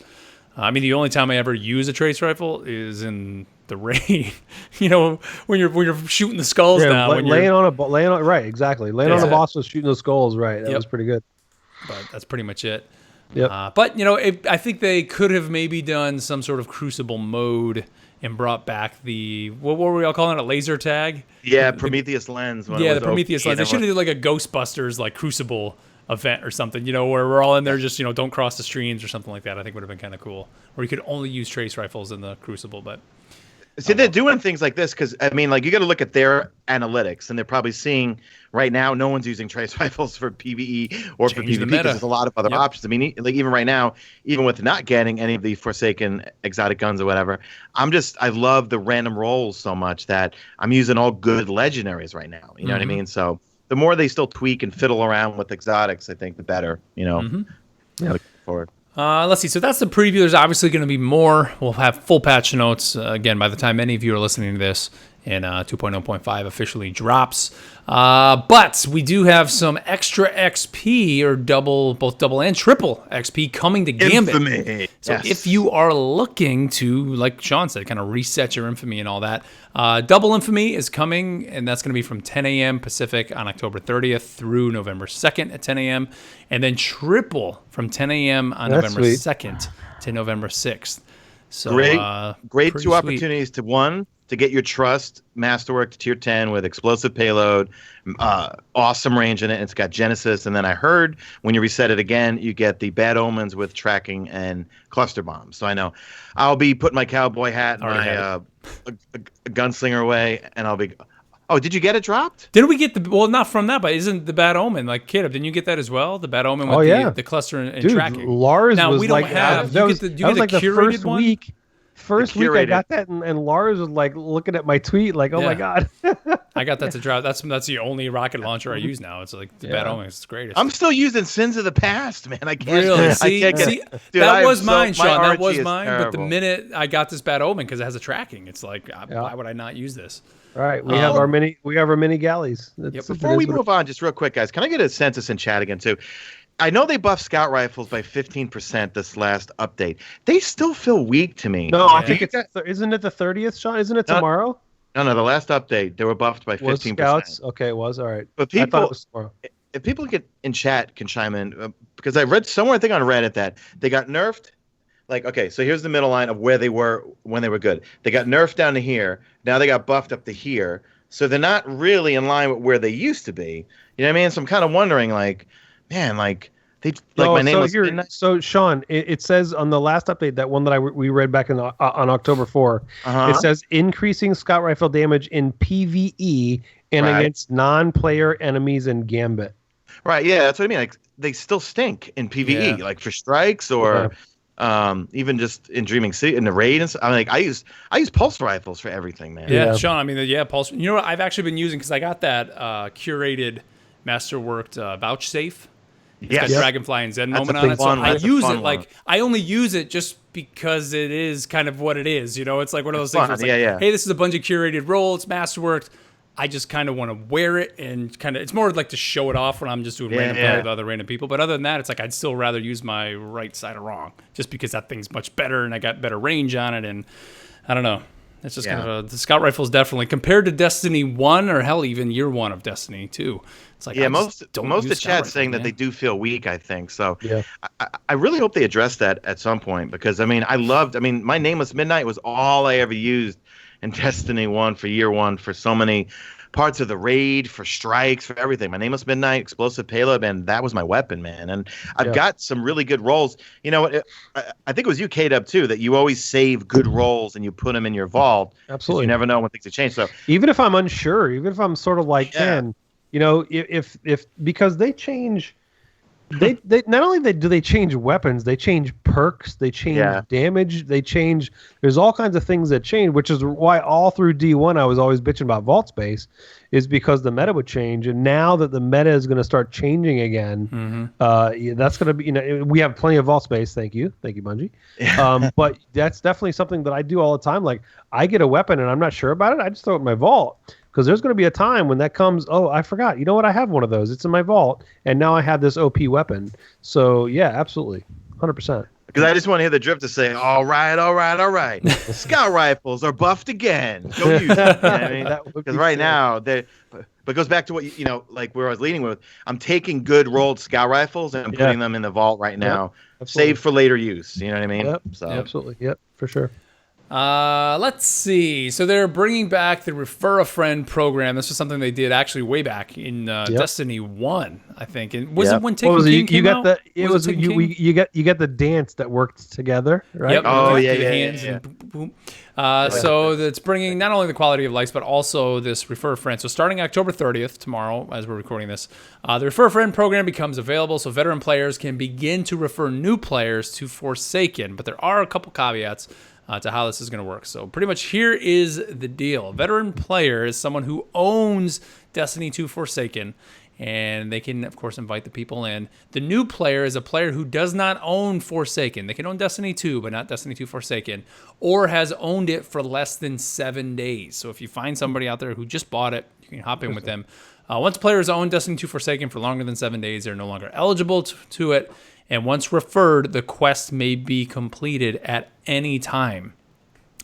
I mean, the only time I ever use a trace rifle is in the raid. When you're shooting the skulls down. Laying on right, exactly. Laying on a boss was shooting those skulls, right? That was pretty good. But that's pretty much it. Yep. But I think they could have maybe done some sort of Crucible mode and brought back the what were we all calling it, a laser tag? Yeah, Prometheus lens. The Prometheus lens. They should have did like a Ghostbusters like Crucible event or something, where we're all in there just don't cross the streams or something like that. I think would have been kind of cool. Or you could only use trace rifles in the Crucible, but. See, they're doing things like this because, I mean, like, you got to look at their analytics, and they're probably seeing right now no one's using trace rifles for PvE or for PvP because there's a lot of other options. I mean, like, even right now, even with not getting any of the Forsaken exotic guns or whatever, I love the random rolls so much that I'm using all good legendaries right now. You know what I mean? So the more they still tweak and fiddle around with exotics, I think the better, Yeah, looking forward. Let's see. So that's the preview. There's obviously going to be more. We'll have full patch notes again by the time any of you are listening to this, and 2.0.5 officially drops. But we do have some extra XP or both double and triple XP coming to Gambit. Infamy. So if you are looking to, like Sean said, kind of reset your infamy and all that, double infamy is coming, and that's going to be from 10 a.m. Pacific on October 30th through November 2nd at 10 a.m. And then triple from 10 a.m. on November 2nd to November 6th. So great two opportunities to get your trust masterwork to tier 10 with explosive payload, awesome range in it. It's got Genesis, and then I heard when you reset it again, you get the Bad Omens with tracking and cluster bombs. So I know I'll be putting my cowboy hat and my a gunslinger away, and I'll be. Oh, did you get it dropped? Didn't we get not from that, but isn't the Bad Omen, like, Kid, didn't you get that as well? The Bad Omen with the cluster and tracking. Lars now, was we don't like, have, that was, you that was like the first one? week. First week I got that, and Lars was like looking at my tweet, like, "Oh my god!" I got that to drop. That's the only rocket launcher I use now. It's like the Bad Omen. It's the greatest. I'm still using Sins of the Past, man. I can't. Really? See, dude, that was mine, Sean. That was mine. Terrible. But the minute I got this Bad Omen, because it has a tracking, it's like, why would I not use this? All right, we have our mini galleys. Before we move on, just real quick, guys, can I get a census in chat again too? I know they buffed scout rifles by 15% this last update. They still feel weak to me. No, I think isn't it the 30th, Sean? Isn't it tomorrow? No, the last update, they were buffed by 15%. Was scouts? Okay, it was. All right. But people, I thought it was tomorrow. If people get in chat can chime in, because I read somewhere, I think on Reddit, that they got nerfed. Like, okay, so here's the middle line of where they were when they were good. They got nerfed down to here. Now they got buffed up to here. So they're not really in line with where they used to be. You know what I mean? So I'm kind of wondering, like, man, like... So Sean, it says on the last update, that one that we read back on October 4, it says increasing scout rifle damage in PvE and against non-player enemies in Gambit. Right, yeah, that's what I mean. Like, they still stink in PvE, like for strikes or even just in Dreaming City in the raid. And I mean, like, I use pulse rifles for everything, man. Yeah, Sean. I mean, pulse. You know what I've actually been using, because I got that curated, masterworked vouchsafe. It's got Dragonfly and Zen moment on it. So I use it like, I only use it just because it is kind of what it is. It's like one of those things where it's like, hey, this is a Bungie curated roll. It's masterworked. I just kind of want to wear it and kind of, it's more like to show it off when I'm just doing random play with other random people. But other than that, it's like, I'd still rather use my right side of wrong, just because that thing's much better and I got better range on it. And I don't know. It's just kind of the scout rifle is definitely compared to Destiny 1 or hell even year 1 of Destiny 2. It's like most of the chat's saying that they do feel weak, I think. So yeah. I really hope they address that at some point, because I mean my Nameless Midnight was all I ever used in Destiny 1 for year 1 for so many parts of the raid, for strikes, for everything. My Nameless Midnight, Explosive Payload, and that was my weapon, man. And I've got some really good rolls. You know, I think it was you, K-Dub, too, that you always save good rolls and you put them in your vault. Absolutely. You never know when things have changed. So even if I'm unsure, even if I'm sort of like, man, you know, if because they change. They not only do they change weapons, they change perks, they change damage, they change. There's all kinds of things that change, which is why all through D1 I was always bitching about vault space, is because the meta would change, and now that the meta is going to start changing again, that's going to be, you know, we have plenty of vault space. Thank you, Bungie. But that's definitely something that I do all the time. Like I get a weapon and I'm not sure about it, I just throw it in my vault. Because there's going to be a time when that comes, oh, I forgot. You know what? I have one of those. It's in my vault. And now I have this OP weapon. So, yeah, absolutely. 100%. Because I just want to hear the Drifter say, all right. Scout rifles are buffed again. Go use them. You know what I mean? Because right now, but it goes back to what, you know, like where I was leading with. I'm taking good rolled scout rifles and I'm putting them in the vault right now. Saved for later use. You know what I mean? Yep, so. Absolutely. Yep, for sure. Let's see. So they're bringing back the Refer a Friend program. This was something they did actually way back in Destiny 1, I think. And was it when Taken King came out? You got the dance that worked together, right? Yep. Oh, So that's bringing not only the quality of life, but also this Refer a Friend. So starting October 30th, tomorrow, as we're recording this, the Refer a Friend program becomes available so veteran players can begin to refer new players to Forsaken. But there are a couple caveats to how this is going to work. So pretty much here is the deal. A veteran player is someone who owns Destiny 2 Forsaken, and they can, of course, invite the people in. The new player is a player who does not own Forsaken. They can own Destiny 2, but not Destiny 2 Forsaken, or has owned it for less than 7 days. So if you find somebody out there who just bought it, you can hop in with them. Once players own Destiny 2 Forsaken for longer than 7 days, they're no longer eligible to it. And once referred, the quest may be completed at any time.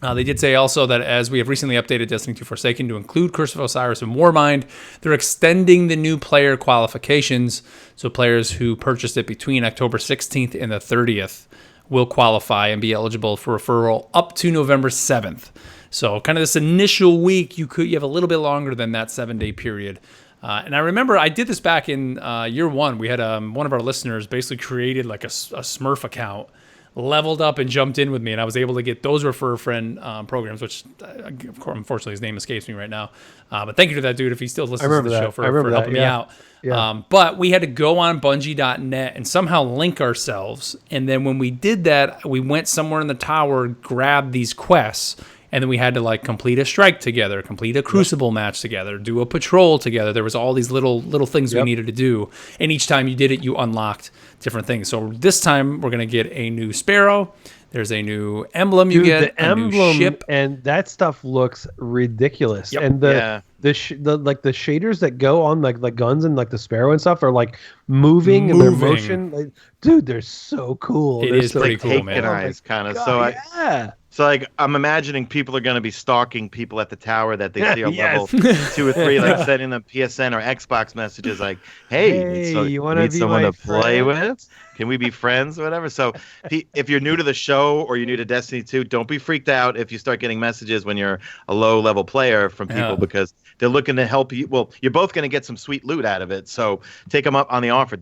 They did say also that as we have recently updated Destiny 2 Forsaken to include Curse of Osiris and Warmind, they're extending the new player qualifications. So players who purchased it between October 16th and the 30th will qualify and be eligible for referral up to November 7th. So kind of this initial week, you have a little bit longer than that 7-day period. And I remember I did this back in year 1. We had one of our listeners basically created like a Smurf account, leveled up and jumped in with me, and I was able to get those Refer a Friend programs, which of course, unfortunately his name escapes me right now. But thank you to that dude if he still listens to the show for helping me out. Yeah. But we had to go on Bungie.net and somehow link ourselves. And then when we did that, we went somewhere in the tower, grabbed these quests, and then we had to like complete a strike together, complete a crucible match together, do a patrol together. There was all these little things we needed to do. And each time you did it, you unlocked different things. So this time we're going to get a new Sparrow. There's a new emblem you get, the emblem, new ship. And that stuff looks ridiculous. Yep. And the shaders that go on like the guns and like the Sparrow and stuff are like moving. And their motion. Like, dude, they're so cool. It is pretty cool, man. Eyes, kind of. So like I'm imagining people are going to be stalking people at the tower that they see on level 2 or 3, like sending them PSN or Xbox messages like, "Hey, you want to need be someone my to play friend? with? Can we be friends or whatever?" So if you're new to the show or you're new to Destiny 2, don't be freaked out if you start getting messages when you're a low level player from people because they're looking to help you. Well, you're both going to get some sweet loot out of it. So take them up on the offer.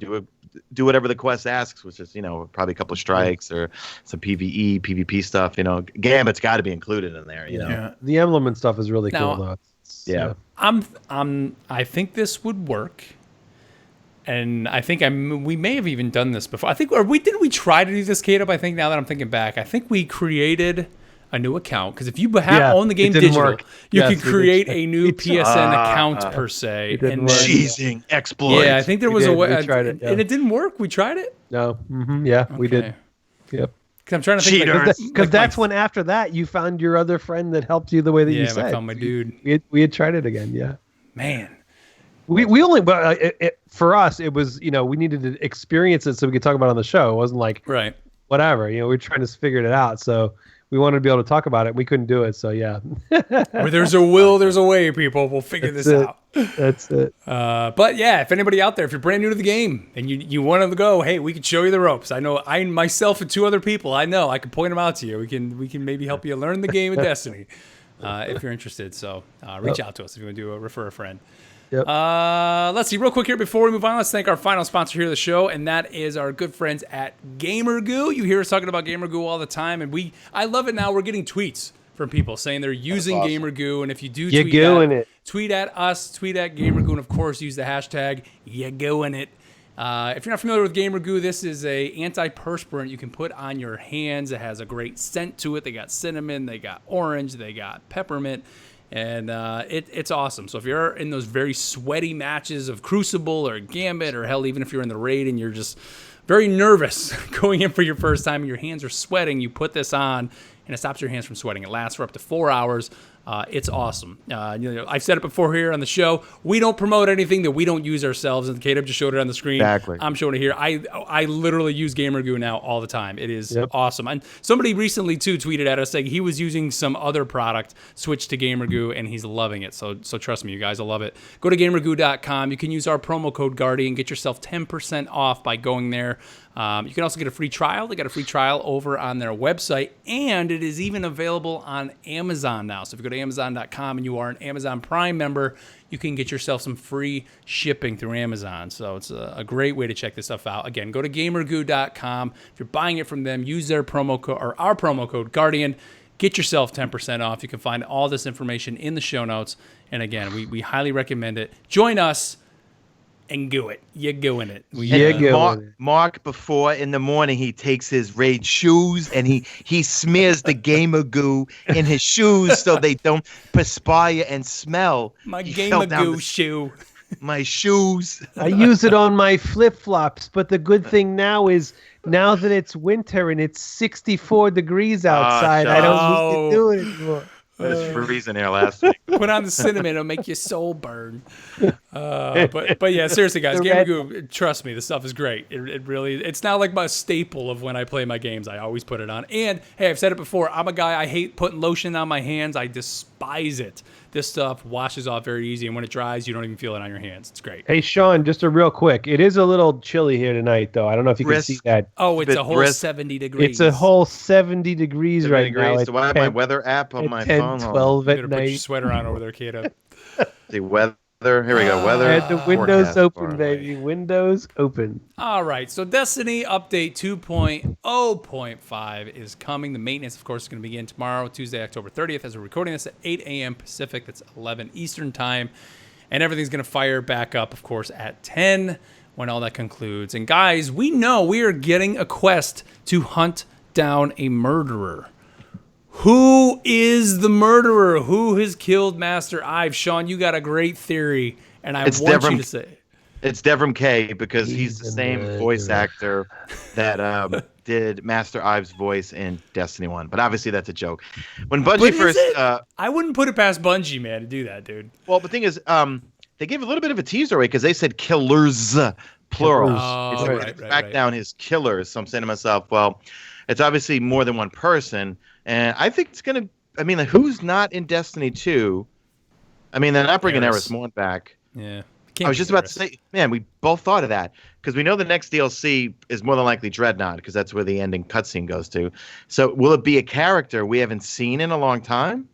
Do whatever the quest asks, which is, probably a couple of strikes or some PvE, PvP stuff. Gambit's got to be included in there. Yeah. The emblem and stuff is really cool, though. I think this would work, and I think we may have even done this before. I think, didn't we try to do this, Kate? I think now that I'm thinking back, I think we created a new account because if you own the game digital, you can create a new PSN account per se. And cheesing exploits. Yeah, I think there was a way, we tried it, and it didn't work. We tried it. No, we did. Yep. Because I'm trying to think, because that's when after that you found your other friend that helped you the way that you said. I found my dude. We had tried it again. Yeah. Man. We only, but for us it was we needed to experience it so we could talk about it on the show. It wasn't like right. Whatever, we were trying to figure it out. So we wanted to be able to talk about it. We couldn't do it, so yeah. Where there's a will, there's a way, people. We'll figure this out. That's it. But yeah, if anybody out there, if you're brand new to the game and you want to go, hey, we can show you the ropes. I know I myself and 2 other people, I can point them out to you. We can maybe help you learn the game of Destiny if you're interested. So reach out to us if you want to do refer a friend. Yep. Let's see real quick here before we move on. Let's thank our final sponsor here of the show, and that is our good friends at GamerGoo. You hear us talking about GamerGoo all the time, and I love it now. We're getting tweets from people saying they're using GamerGoo, and if you do tweet at us, tweet at GamerGoo, and of course use the hashtag #YaGooInIt. If you're not familiar with GamerGoo, this is a antiperspirant you can put on your hands. It has a great scent to it. They got cinnamon, they got orange, they got peppermint. And it's awesome. So if you're in those very sweaty matches of Crucible or Gambit, or hell, even if you're in the raid and you're just very nervous going in for your first time and your hands are sweating, you put this on and it stops your hands from sweating. It lasts for up to 4 hours. It's awesome. I've said it before here on the show. We don't promote anything that we don't use ourselves. And Caleb just showed it on the screen. Exactly. I'm showing it here. I literally use GamerGoo now all the time. It is awesome. And somebody recently too tweeted at us saying he was using some other product, switched to GamerGoo, and he's loving it. So trust me, you guys will love it. Go to gamergoo.com. You can use our promo code Guardian. Get yourself 10% off by going there. You can also get a free trial. They got a free trial over on their website, and it is even available on Amazon now. So if you go to Amazon.com and you are an Amazon Prime member, you can get yourself some free shipping through Amazon. So it's a great way to check this stuff out. Again, go to gamergoo.com. If you're buying it from them, use their promo code or our promo code Guardian. Get yourself 10% off. You can find all this information in the show notes. And again, we highly recommend it. Join us. And go it. You're going it. Mark, before in the morning, he takes his raid shoes and he smears the GamerGoo in his shoes so they don't perspire and smell. My GamerGoo shoe. My shoes. I use it on my flip-flops, but the good thing now is now that it's winter and it's 64 degrees outside, I don't need to do it anymore. That's freezing here last week. Put on the cinnamon, it'll make your soul burn. But yeah, seriously, guys, GamerGoo, trust me, the stuff is great. It really, it's now like my staple of when I play my games. I always put it on. And hey, I've said it before. I'm a guy, I hate putting lotion on my hands. I despise it. This stuff washes off very easy, and when it dries, you don't even feel it on your hands. It's great. Hey, Sean, just a real quick. It is a little chilly here tonight, though. I don't know if you can see that. Oh, it's a whole 70 degrees. It's a whole 70 degrees right now. So I have my weather app on my phone. 12 at night. Put your sweater on over there, Kato. The weather. Here we go. Weather. I had the windows open, baby. Windows open. All right. So Destiny update 2.0.5 is coming. The maintenance, of course, is going to begin tomorrow, Tuesday, October 30th, as we're recording this at 8 a.m. Pacific. That's 11 Eastern time. And everything's going to fire back up, of course, at 10 when all that concludes. And guys, we know we are getting a quest to hunt down a murderer. Who is the murderer? Who has killed Master Ives? Sean, you got a great theory, and I want you to say it. It's Devram K, because he's the same voice actor that did Master Ives' voice in Destiny 1. But obviously that's a joke. When Bungie first... I wouldn't put it past Bungie, man, to do that, dude. Well, the thing is, they gave a little bit of a teaser away because they said killers, plural. Oh, it's back down his killers. So I'm saying to myself, well, it's obviously more than one person. And I think it's going to... I mean, who's not in Destiny 2? I mean, they're not bringing Eris Morn back. Yeah. I was just about to say, man, we both thought of that. Because we know the next DLC is more than likely Dreadnought, because that's where the ending cutscene goes to. So will it be a character we haven't seen in a long time?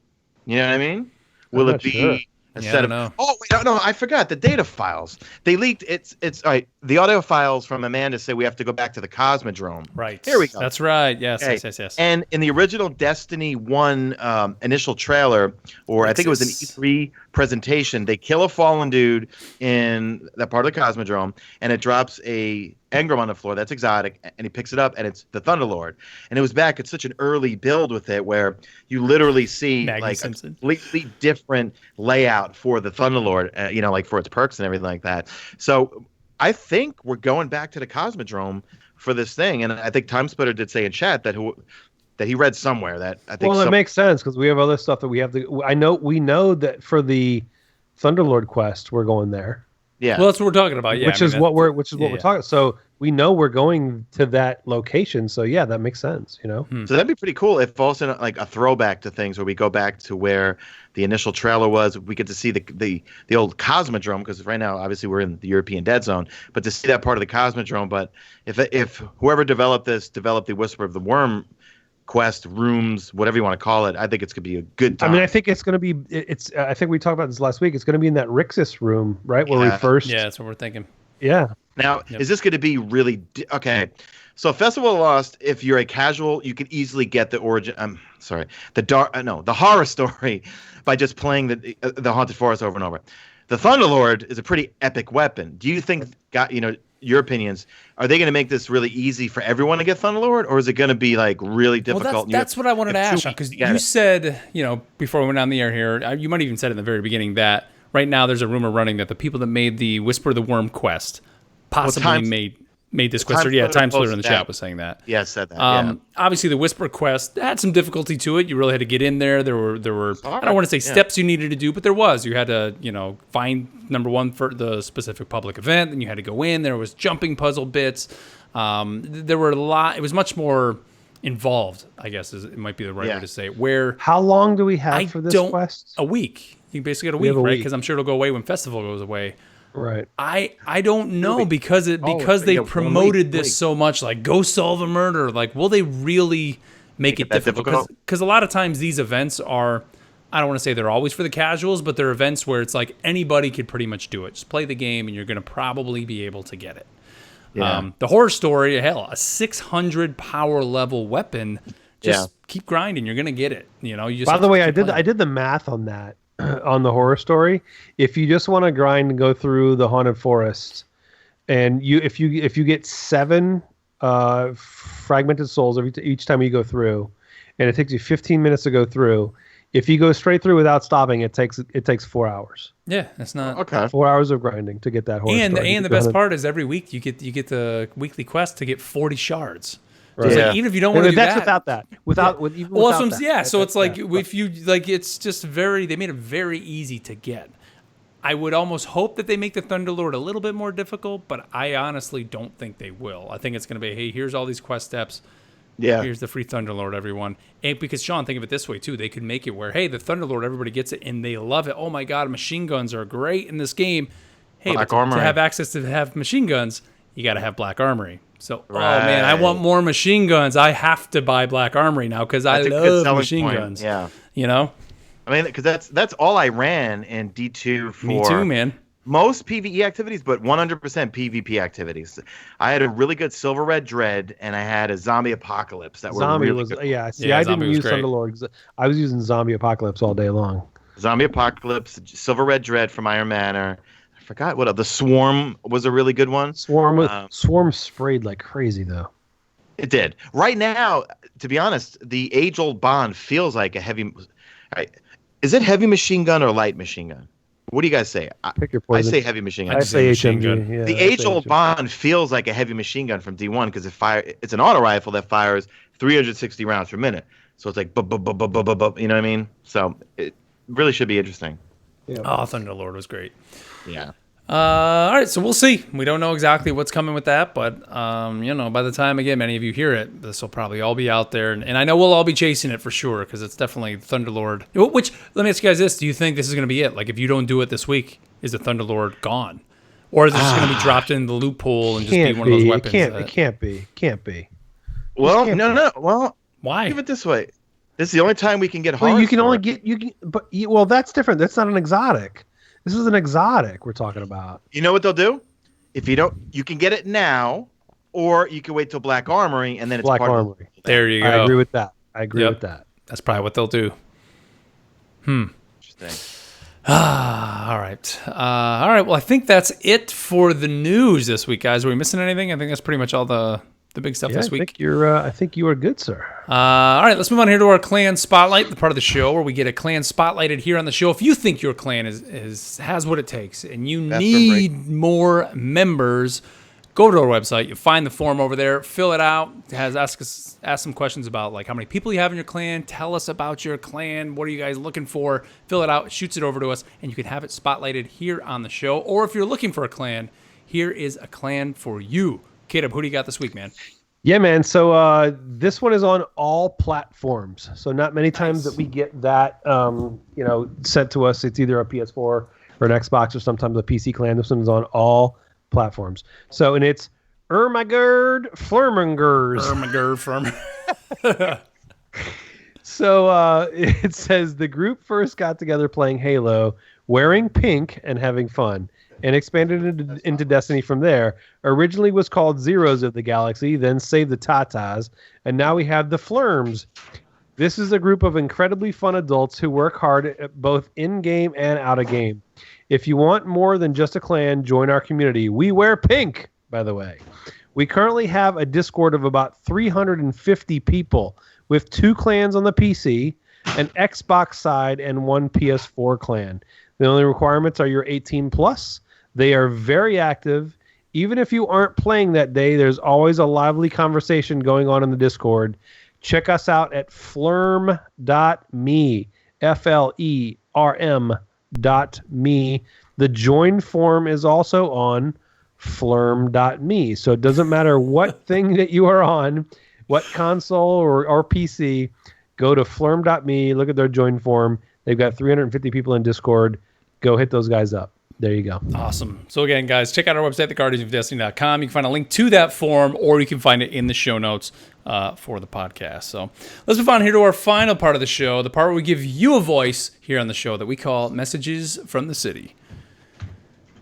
You know what I mean? Will it be... Sure. Instead of, oh wait, no, I forgot the data files. They leaked. It's all right. The audio files from Amanda say we have to go back to the Cosmodrome. Right. Here we go. That's right. Yes, okay. yes. And in the original Destiny 1 initial trailer, or I think it was an E3 presentation, they kill a fallen dude in that part of the Cosmodrome, and it drops a engram on the floor that's exotic, and he picks it up, and it's the Thunderlord. And it was back at such an early build with it where you literally see like a completely different layout for the Thunderlord, like for its perks and everything like that. So I think we're going back to the Cosmodrome for this thing. And I think Timesplitter did say in chat that he read somewhere that I think. Well, it makes sense because we have other stuff that we have to. We know that for the Thunderlord quest, we're going there. Yeah, well, that's what we're talking about. Yeah, which is what we're talking. So we know we're going to that location, so yeah, that makes sense. So that'd be pretty cool if also like a throwback to things where we go back to where the initial trailer was. We get to see the old Cosmodrome, because right now obviously we're in the European Dead Zone, but to see that part of the Cosmodrome. But if whoever developed the Whisper of the Worm quest rooms, whatever you want to call it, I think it's gonna be a good time. I mean, I think it's going to be. It's. I think we talked about this last week. It's going to be in that Rixus room, right, where we first. Yeah, that's what we're thinking. Yeah. Now, is this going to be really okay? So, Festival of Lost, if you're a casual, you can easily get the origin. The horror story by just playing the Haunted Forest over and over. The Thunderlord is a pretty epic weapon. Do you think, your opinions, are they going to make this really easy for everyone to get Thunderlord, or is it going to be like really difficult? Well, that's what I wanted to ask, because you said, before we went on the air here, you might have even said in the very beginning that right now there's a rumor running that the people that made the Whisper of the Worm quest possibly made this quest. Time Splitter in the chat was saying that. Yeah, said that. Obviously, the Whisper quest had some difficulty to it. You really had to get in there. There were I don't want to say steps you needed to do, but there was. You had to find number one for the specific public event, then you had to go in. There was jumping puzzle bits. There were a lot. It was much more involved, I guess it might be the right way to say it. How long do we have for this quest? A week. You basically got a week, right? Because I'm sure it'll go away when Festival goes away. Right. I don't know because they promoted this so much, like go solve a murder. Like, will they really make it difficult? Because a lot of times these events are, I don't want to say they're always for the casuals, but they're events where it's like anybody could pretty much do it. Just play the game and you're going to probably be able to get it. Yeah. The horror story, hell, a 600 power level weapon. Just keep grinding. You're going to get it. You just. By the way, I did the math on that. On the horror story, if you just want to grind and go through the haunted forest, and if you get 7 fragmented souls each time you go through, and it takes you 15 minutes to go through. If you go straight through without stopping, it takes 4 hours. Yeah, that's not okay. 4 hours of grinding to get that horror story. And the best part is every week you get the weekly quest to get 40 shards. Right. So like, even if you don't want to do that's that, without that. So it's like if you like, it's just they made it very easy to get. I would almost hope that they make the Thunderlord a little bit more difficult, but I honestly don't think they will. I think it's going to be, hey, here's all these quest steps. Yeah. Here's the free Thunderlord, everyone. And because, Sean, think of it this way, too. They could make it where, hey, the Thunderlord, everybody gets it, and they love it. Oh, my God, machine guns are great in this game. Hey, but to have access to have machine guns, you got to have Black Armory. So, oh man, I want more machine guns. I have to buy Black Armory now because I love machine guns. Yeah, I mean, because that's all I ran in D2 for. Me too, man. Most PvE activities, but 100% PvP activities. I had a really good Silver Red Dread, and I had a Zombie Apocalypse that were really good. Yeah, see, I didn't use Thunderlord. I was using Zombie Apocalypse all day long. Zombie Apocalypse, Silver Red Dread from Iron Manor. Forgot what the Swarm was a really good one. Swarm sprayed like crazy though. It did. Right now, to be honest, the age-old Bond feels like a heavy. Right, is it heavy machine gun or light machine gun? What do you guys say? Pick your poison. I say heavy machine gun. I say machine gun. Yeah, the age-old Bond feels like a heavy machine gun from D1 because it's an auto rifle that fires 360 rounds per minute. So it's like you know what I mean? So it really should be interesting. Yeah. Oh, Thunderlord was great. Yeah. All right, so we'll see. We don't know exactly what's coming with that, but by the time again many of you hear it, this will probably all be out there, and I know we'll all be chasing it for sure because it's definitely Thunderlord. Which let me ask you guys this: do you think this is going to be it? Like, if you don't do it this week, is the Thunderlord gone, or is it just going to be dropped in the loophole and just be one of those weapons? It can't be. Well, no. Well, why? Give it this way: this is the only time we can get horror. Well, you can only get well, that's different. That's not an exotic. This is an exotic we're talking about. You know what they'll do? If you don't, you can get it now, or you can wait till Black Armory, and then it's Black Armory. There you go. I agree with that. That's probably what they'll do. Interesting. All right. Well, I think that's it for the news this week, guys. Are we missing anything? I think that's pretty much all the big stuff this week. I think you are good, sir. All right, let's move on here to our clan spotlight, the part of the show where we get a clan spotlighted here on the show. If you think your clan has what it takes and you need more members, go to our website. You'll find the form over there. Fill it out. Ask some questions about like how many people you have in your clan. Tell us about your clan. What are you guys looking for? Fill it out. It shoots it over to us, and you can have it spotlighted here on the show. Or if you're looking for a clan, here is a clan for you. Caleb, who do you got this week, man? Yeah, man. So this one is on all platforms. So not many times that we get that, sent to us. It's either a PS4 or an Xbox or sometimes a PC clan. This one is on all platforms. So, and it's Ermagerd Flurmangers. So it says the group first got together playing Halo, wearing pink and having fun, and expanded into Destiny from there. Originally was called Zeros of the Galaxy, then Save the Tatas, and now we have the Flurms. This is a group of incredibly fun adults who work hard both in-game and out-of-game. If you want more than just a clan, join our community. We wear pink, by the way. We currently have a Discord of about 350 people, with 2 clans on the PC, an Xbox side, and 1 PS4 clan. The only requirements are you're 18 plus. They are very active. Even if you aren't playing that day, there's always a lively conversation going on in the Discord. Check us out at flurm.me, FLERM.me. The join form is also on flurm.me. So it doesn't matter what thing that you are on, what console or PC, go to flurm.me, look at their join form. They've got 350 people in Discord. Go hit those guys up. There you go. Awesome. So again, guys, check out our website, theguardiansofdestiny.com. You can find a link to that form, or you can find it in the show notes for the podcast. So let's move on here to our final part of the show, the part where we give you a voice here on the show that we call Messages from the City.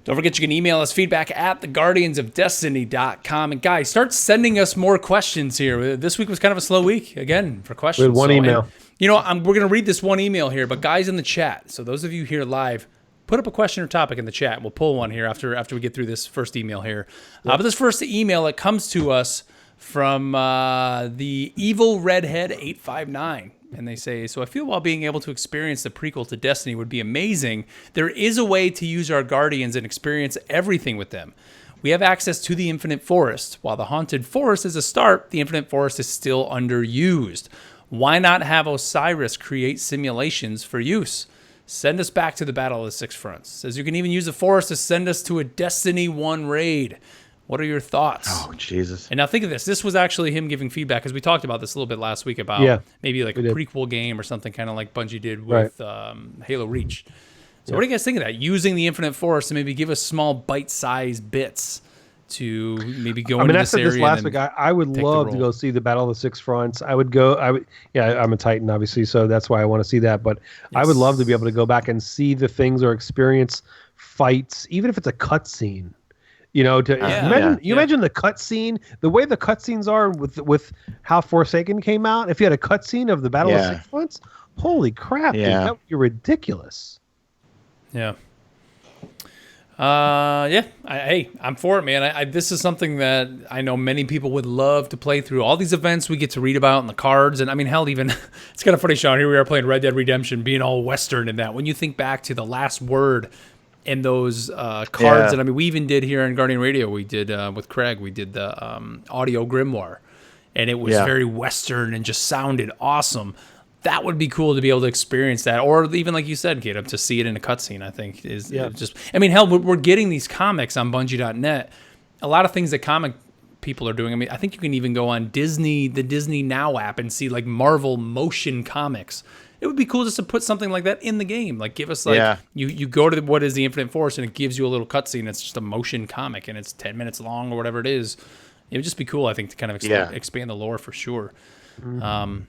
Don't forget you can email us feedback at theguardiansofdestiny.com. And guys, start sending us more questions here. This week was kind of a slow week, again, for questions. We had one email. And, we're going to read this one email here, but guys in the chat, so those of you here live, put up a question or topic in the chat. We'll pull one here after we get through this first email here. But this first email, it comes to us from the Evil Redhead 859. And they say, so I feel while being able to experience the prequel to Destiny would be amazing, there is a way to use our Guardians and experience everything with them. We have access to the Infinite Forest. While the Haunted Forest is a start, the Infinite Forest is still underused. Why not have Osiris create simulations for use? Send us back to the Battle of the Six Fronts. Says you can even use the Forest to send us to a Destiny 1 raid. What are your thoughts? Oh, Jesus. And now think of this. This was actually him giving feedback, because we talked about this a little bit last week about maybe like a prequel game or something, kind of like Bungie did with Halo Reach. So what do you guys think of that? Using the Infinite Forest to maybe give us small bite-sized bits to maybe go into this area. I said this last week. I would love to go see the Battle of the Six Fronts. I'm a Titan, obviously, so that's why I want to see that. But I would love to be able to go back and see the things or experience fights, even if it's a cutscene. Imagine the cutscene, the way the cutscenes are with how Forsaken came out. If you had a cutscene of the Battle of Six Fronts, holy crap, dude, that would be ridiculous. Yeah. I'm for it, man. This is something that I know many people would love to play through. All these events we get to read about in the cards, and I mean, hell, even it's kind of funny, Sean. Here we are playing Red Dead Redemption, being all Western in that. When you think back to the last word in those cards, and I mean, we even did here on Guardian Radio. We did with Craig. We did the audio grimoire, and it was very Western and just sounded awesome. That would be cool to be able to experience that, or even like you said, Caleb, to see it in a cutscene. I think is just. I mean, hell, we're getting these comics on Bungie.net. A lot of things that comic people are doing. I mean, I think you can even go on the Disney Now app and see like Marvel motion comics. It would be cool just to put something like that in the game. Like give us you go to what is the Infinite Force, and it gives you a little cutscene. It's just a motion comic, and it's 10 minutes long or whatever it is. It would just be cool, I think, to kind of expand the lore for sure. Mm-hmm.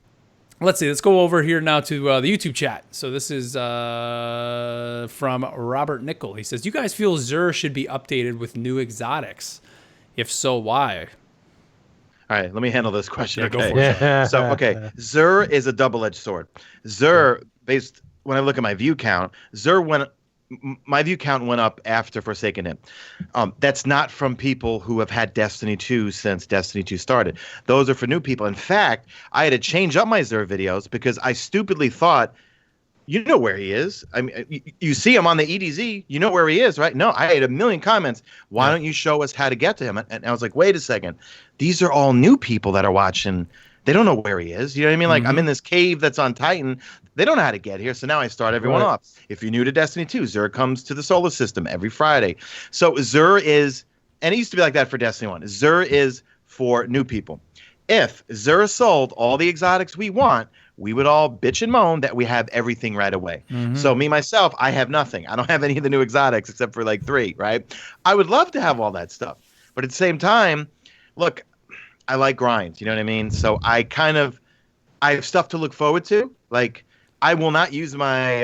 Let's see. Let's go over here now to the YouTube chat. So this is from Robert Nickel. He says, "You guys feel Xur should be updated with new exotics? If so, why?" All right, let me handle this question. Yeah, go for it. So, Xur is a double-edged sword. Xur, when I look at my view count, my view count went up after Forsaken hit. That's not from people who have had Destiny 2 since Destiny 2 started. Those are for new people. In fact, I had to change up my Xur videos because I stupidly thought, you know where he is. I mean, you see him on the EDZ. You know where he is, right? No, I had a million comments. Why don't you show us how to get to him? And I was like, wait a second. These are all new people that are watching. They don't know where he is. You know what I mean? Like, I'm in this cave that's on Titan. They don't know how to get here. So now I start everyone off. If you're new to Destiny 2, Xur comes to the solar system every Friday. So Xur is and it used to be like that for Destiny 1. Xur is for new people. If Xur sold all the exotics we want, we would all bitch and moan that we have everything right away. So me, myself, I have nothing. I don't have any of the new exotics except for like 3, right? I would love to have all that stuff. But at the same time, look, I like grinds, you know what I mean? So I have stuff to look forward to. Like, I will not use my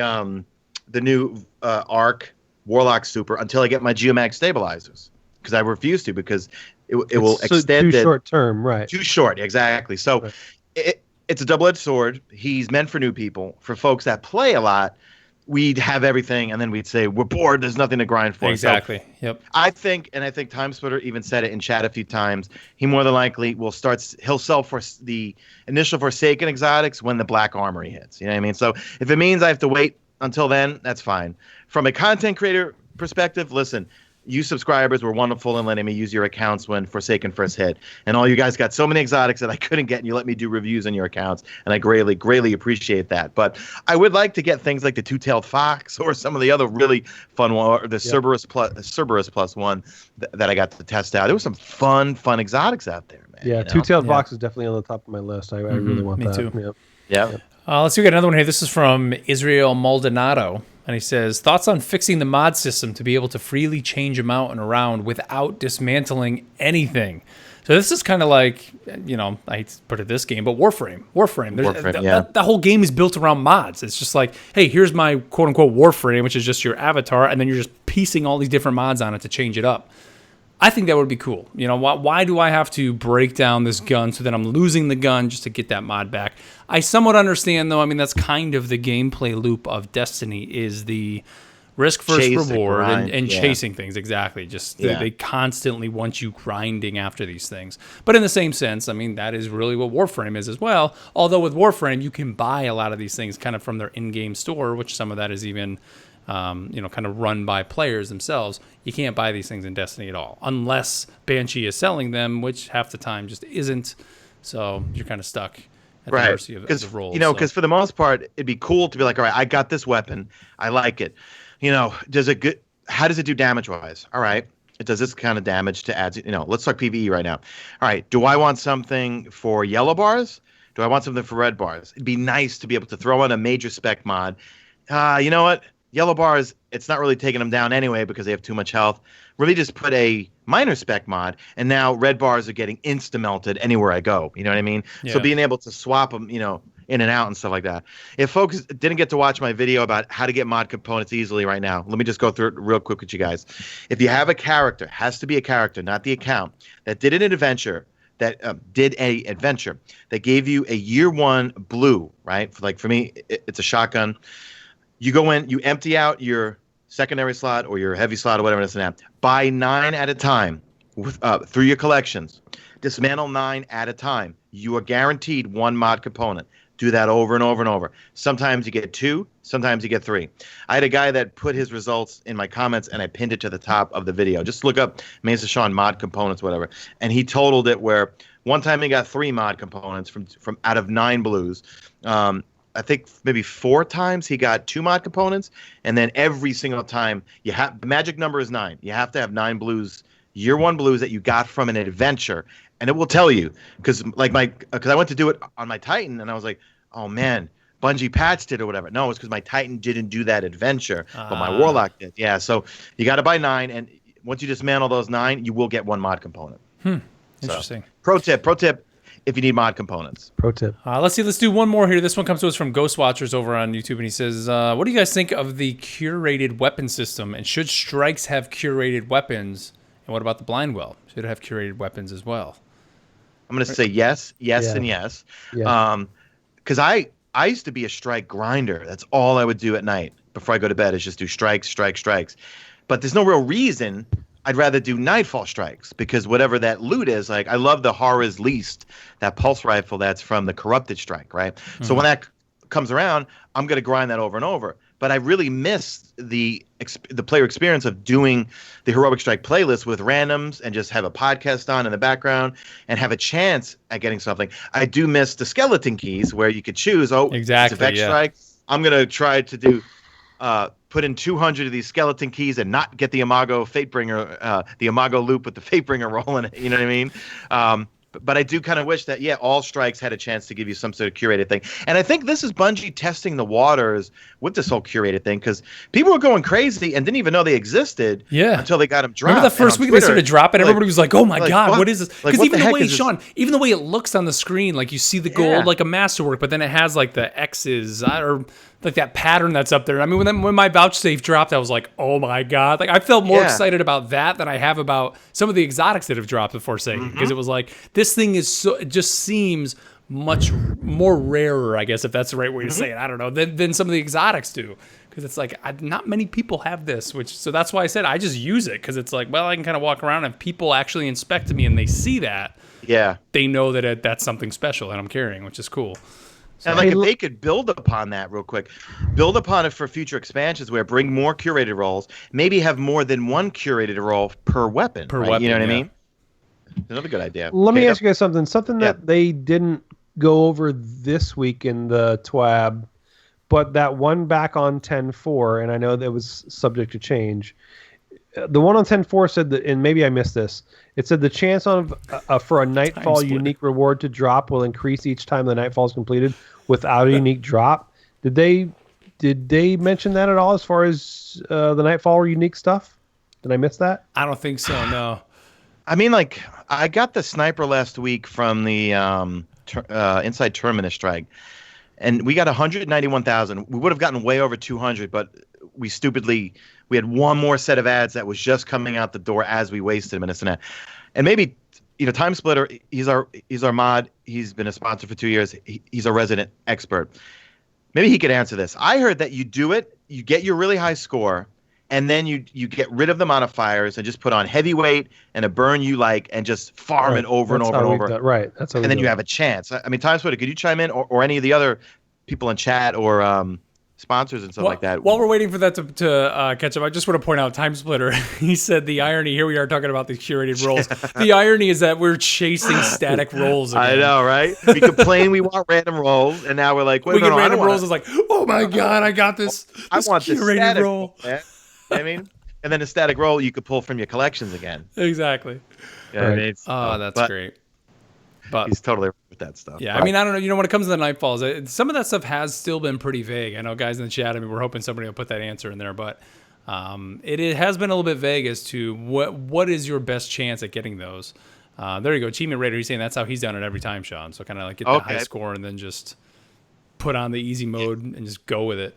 the new Arc Warlock Super until I get my Geomax stabilizers, because I refuse to, because it will extend too short term, right? Too short, exactly. So right. It's a double-edged sword. He's meant for new people. For folks that play a lot, we'd have everything, and then we'd say, we're bored, there's nothing to grind for. Exactly, so yep. I think Timesplitter even said it in chat a few times, he more than likely he'll sell for the initial Forsaken exotics when the Black Armory hits. You know what I mean? So if it means I have to wait until then, that's fine. From a content creator perspective, listen, you subscribers were wonderful in letting me use your accounts when Forsaken first hit. And all you guys got so many exotics that I couldn't get, and you let me do reviews on your accounts. And I greatly, greatly appreciate that. But I would like to get things like the Two-Tailed Fox or some of the other really fun one, or the Cerberus Plus one that I got to test out. There was some fun exotics out there, man. Yeah, Two-Tailed Fox is definitely on the top of my list. I really want that. Me too. Yeah. Let's see, we got another one here. This is from Israel Maldonado. And he says, thoughts on fixing the mod system to be able to freely change them out and around without dismantling anything. So this is kind of like, I hate to put it this game, but Warframe. The whole game is built around mods. It's just like, hey, here's my quote-unquote Warframe, which is just your avatar, and then you're just piecing all these different mods on it to change it up. I think that would be cool. Why do I have to break down this gun so that I'm losing the gun just to get that mod back? I somewhat understand, though. I mean, that's kind of the gameplay loop of Destiny, is the risk versus reward and chasing things. Exactly. Just they constantly want you grinding after these things. But in the same sense, I mean, that is really what Warframe is as well. Although with Warframe, you can buy a lot of these things kind of from their in-game store, which some of that is even kind of run by players themselves. You can't buy these things in Destiny at all, unless Banshee is selling them, which half the time just isn't. So you're kind of stuck at the mercy of the roles. Because for the most part, it'd be cool to be like, all right, I got this weapon, I like it. How does it do damage-wise? All right, it does this kind of damage to add. Let's talk PvE right now. All right, do I want something for yellow bars? Do I want something for red bars? It'd be nice to be able to throw in a major spec mod. You know what? Yellow bars, it's not really taking them down anyway because they have too much health. Really just put a minor spec mod, and now red bars are getting insta-melted anywhere I go. You know what I mean? Yeah. So being able to swap them, in and out and stuff like that. If folks didn't get to watch my video about how to get mod components easily right now, let me just go through it real quick with you guys. If you have a character, has to be a character, not the account, that did an adventure, that gave you a year 1 blue, right? For me, it's a shotgun. You go in, you empty out your secondary slot or your heavy slot or whatever it is now. Buy 9 at a time through your collections. Dismantle 9 at a time. You are guaranteed 1 mod component. Do that over and over and over. Sometimes you get 2, sometimes you get 3. I had a guy that put his results in my comments, and I pinned it to the top of the video. Just look up Mesa Sean mod components, whatever. And he totaled it where one time he got 3 mod components from out of 9 blues. I think maybe 4 times he got 2 mod components, and then every single time the magic number is 9. You have to have 9 blues, year 1 blues that you got from an adventure, and it will tell you because I went to do it on my Titan, and I was like, oh man, Bungie patched it or whatever. No, it's because my Titan didn't do that adventure, but my Warlock did. Yeah, so you got to buy 9, and once you dismantle those 9, you will get 1 mod component. Interesting. So, pro tip. If you need mod components. Pro tip. Let's do one more here. This one comes to us from Ghost Watchers over on YouTube, and he says, what do you guys think of the curated weapon system, and should strikes have curated weapons? And what about the Blindwell? Should it have curated weapons as well? I'm going to say yes, and yes. Yeah. Because I used to be a strike grinder. That's all I would do at night before I go to bed, is just do strikes. But there's no real reason. I'd rather do Nightfall strikes, because whatever that loot is, like, I love the Horror's Least, that pulse rifle that's from the Corrupted strike, right? Mm-hmm. So when that comes around, I'm going to grind that over and over. But I really miss the player experience of doing the Heroic Strike playlist with randoms and just have a podcast on in the background and have a chance at getting something. I do miss the skeleton keys where you could choose, exactly, it's a Vex strike. I'm going to try to do put in 200 of these skeleton keys and not get the Imago Fatebringer, the Imago loop with the Fatebringer roll in it. You know what I mean? But I do kind of wish that, all strikes had a chance to give you some sort of curated thing. And I think this is Bungie testing the waters with this whole curated thing, because people were going crazy and didn't even know they existed until they got them dropped. Remember the first week they started dropping, everybody was like, oh my God, what is this? Because Like, even the way, Sean, even the way it looks on the screen, like you see the gold like a masterwork, but then it has like the X's or like that pattern that's up there. I mean, when my vouchsafe dropped, I was like, oh my God. Like I felt more excited about that than I have about some of the exotics that have dropped before Forsaken, because it was like, this thing is so, it just seems much more rarer, I guess, if that's the right way to say it. I don't know, than some of the exotics do. Because it's like, not many people have this, so that's why I said I just use it, because it's like, well, I can kind of walk around, and if people actually inspect me and they see that, they know that that's something special that I'm carrying, which is cool. So, and like if they could build upon that real quick, build upon it for future expansions, where bring more curated rolls, maybe have more than one curated roll per weapon. You know what I mean? Another good idea. Let me ask you guys something that they didn't go over this week in the TWAB, but that one back on 10.4, and I know that was subject to change. The one on 10.4 said that, and maybe I missed this, it said the chance for a Nightfall unique reward to drop will increase each time the Nightfall is completed without a unique drop. Did they mention that at all as far as the Nightfall unique stuff? Did I miss that? I don't think so, no. I mean, like, I got the sniper last week from the Inside Terminus strike, and we got 191,000. We would have gotten way over 200, but we had one more set of ads that was just coming out the door as we wasted them, and this and that. And maybe, Time Splitter, he's our mod. He's been a sponsor for 2 years. He's a resident expert. Maybe he could answer this. I heard that you do it, you get your really high score, and then you get rid of the modifiers and just put on heavyweight and a burn you like, and just farm it over and over and over. Right. That's how. And then you have a chance. I mean, Time Splitter, could you chime in, or any of the other people in chat, or sponsors and stuff like that? While we're waiting for that to catch up, I just want to point out Time Splitter. He said the irony, here we are talking about these curated rolls. The irony is that we're chasing static rolls again. I know, right? We complain we want random rolls, and now we're like, wait, we get random rolls. It's like, oh my God, I got this. I want this curated static roll. Man. I mean, and then a static roll you could pull from your collections again. Exactly. Yeah, right. That's great. But he's totally right with that stuff. Yeah, I mean, I don't know. When it comes to the Nightfalls, some of that stuff has still been pretty vague. I know guys in the chat, we're hoping somebody will put that answer in there, but it has been a little bit vague as to what is your best chance at getting those. There you go. Achievement Raider, he's saying that's how he's done it every time, Sean. So kind of like get the high score and then just put on the easy mode and just go with it.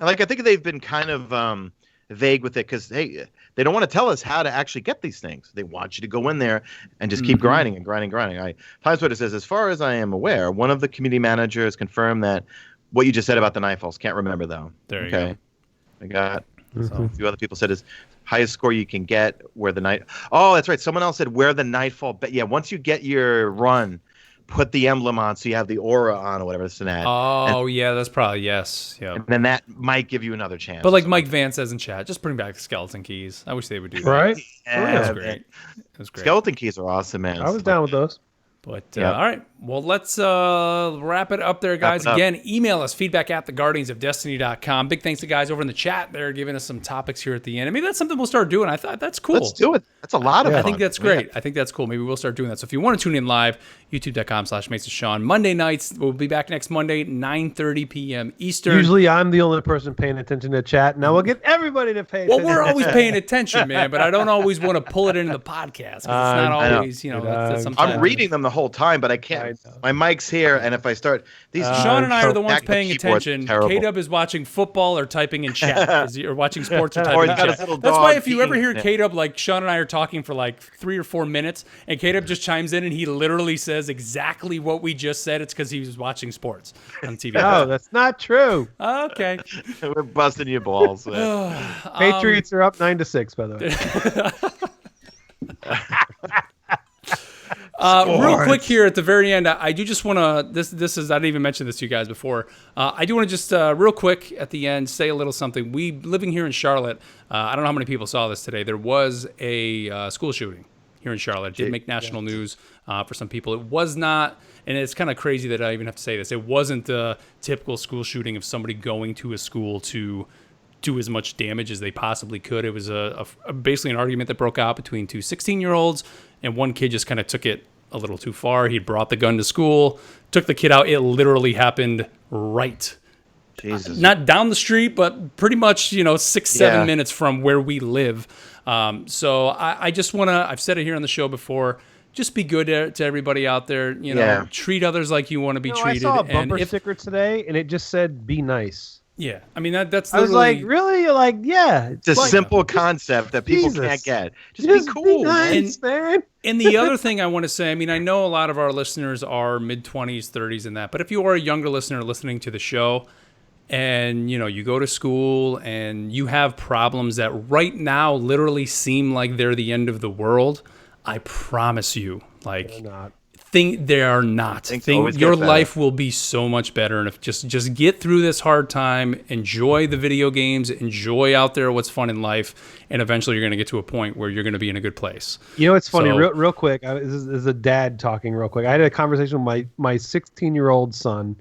I think they've been kind of vague with it, because they don't want to tell us how to actually get these things. They want you to go in there and just keep grinding and grinding. Time Splitter says, as far as I am aware, one of the community managers confirmed that what you just said about the Nightfalls. Can't remember though. There you go. I got a few other people said is highest score you can get where the night. Oh, that's right. Someone else said where the Nightfall. But yeah, once you get your run, put the emblem on so you have the aura on or whatever, this and that. Oh, yeah, that's probably, yes. Yeah. And then that might give you another chance. But like Mike Vance says in chat, just bring back the skeleton keys. I wish they would do that. Right? Yeah, That was great. Skeleton keys are awesome, man. I was down with those. But all right, well, let's wrap it up there, guys. Again, email us, feedback@theguardiansofdestiny.com. Big thanks to guys over in the chat. They're giving us some topics here at the end. And maybe that's something we'll start doing. I thought that's cool. Let's do it. That's a lot of fun. I think that's great. I think that's cool. Maybe we'll start doing that. So if you want to tune in live, youtube.com/Mesa Sean. Monday nights, we'll be back next Monday, 9:30 p.m. Eastern. Usually I'm the only person paying attention to chat. Now we'll get everybody to pay attention. Well, we're always paying attention, man, but I don't always want to pull it into the podcast. It's not always, sometimes. I'm reading them the whole time, but I can't. My mic's here, and if I start these, Sean and I are the ones paying attention. K-Dub is watching football or typing in chat, or watching sports or typing in chat. That's why if you ever hear K-Dub, like Sean and I are talking for like 3 or 4 minutes, and K-Dub just chimes in and he literally says exactly what we just said, it's because he was watching sports on TV. No, that's not true. Okay. We're busting your balls. Patriots are up 9-6, by the way. Real quick here at the very end, I do just want to, this is, I didn't even mention this to you guys before. I do want to just real quick at the end say a little something. We living here in Charlotte, I don't know how many people saw this today. There was a school shooting here in Charlotte. It did make national news for some people. It was not, and it's kind of crazy that I even have to say this, it wasn't the typical school shooting of somebody going to a school to do as much damage as they possibly could. It was basically an argument that broke out between two 16-year-olds, and one kid just kind of took it a little too far. He brought the gun to school, took the kid out. It literally happened right. Jesus. Not down the street, but pretty much, 6-7 minutes from where we live. So I just want to, I've said it here on the show before, just be good to everybody out there. Treat others like you want to be treated. I saw a bumper sticker today, and it just said, be nice. Yeah. I mean, that's I was like, really? Like, yeah. It's a simple concept that people can't get. Just be cool, be nice, man. And the other thing I want to say, I mean, I know a lot of our listeners are mid-20s, 30s and that, but if you are a younger listener listening to the show, and you go to school and you have problems that right now literally seem like they're the end of the world, I promise you, they're not. They are not. Your life will be so much better, and if just get through this hard time, enjoy the video games, enjoy out there what's fun in life, and eventually you're going to get to a point where you're going to be in a good place. It's funny, real quick. This is a dad talking real quick. I had a conversation with my 16-year-old son.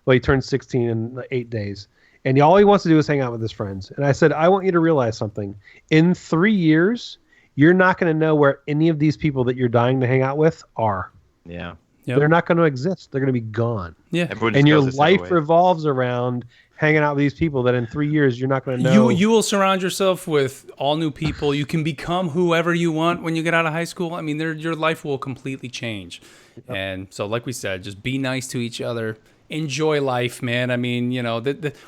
Well, he turned 16 in 8 days, and all he wants to do is hang out with his friends. And I said, I want you to realize something. In 3 years, you're not going to know where any of these people that you're dying to hang out with are. Yeah. Yep. They're not going to exist. They're going to be gone. Yeah. And your life revolves around hanging out with these people that in 3 years you're not going to know. You will surround yourself with all new people. You can become whoever you want when you get out of high school. I mean, your life will completely change. Yep. And so, like we said, just be nice to each other. Enjoy life, man. I mean,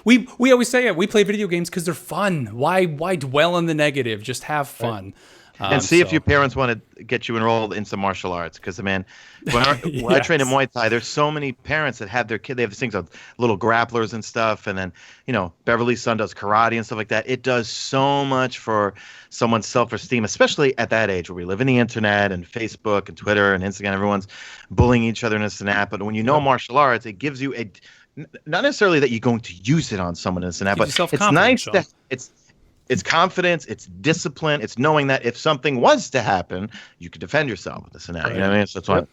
we always say it. We play video games because they're fun. Why dwell on the negative? Just have fun. Right. And see if your parents want to get you enrolled in some martial arts. Because, man, when I train in Muay Thai, there's so many parents that have their kid. They have these things of little grapplers and stuff. And then, Beverly's son does karate and stuff like that. It does so much for someone's self-esteem, especially at that age where we live in the internet and Facebook and Twitter and Instagram. Everyone's bullying each other in this and that. But when you know martial arts, it gives you not necessarily that you're going to use it on someone in this and that, but it's nice that it's confidence, it's discipline, it's knowing that if something was to happen, you could defend yourself with this and that. You know what I mean? So that's why.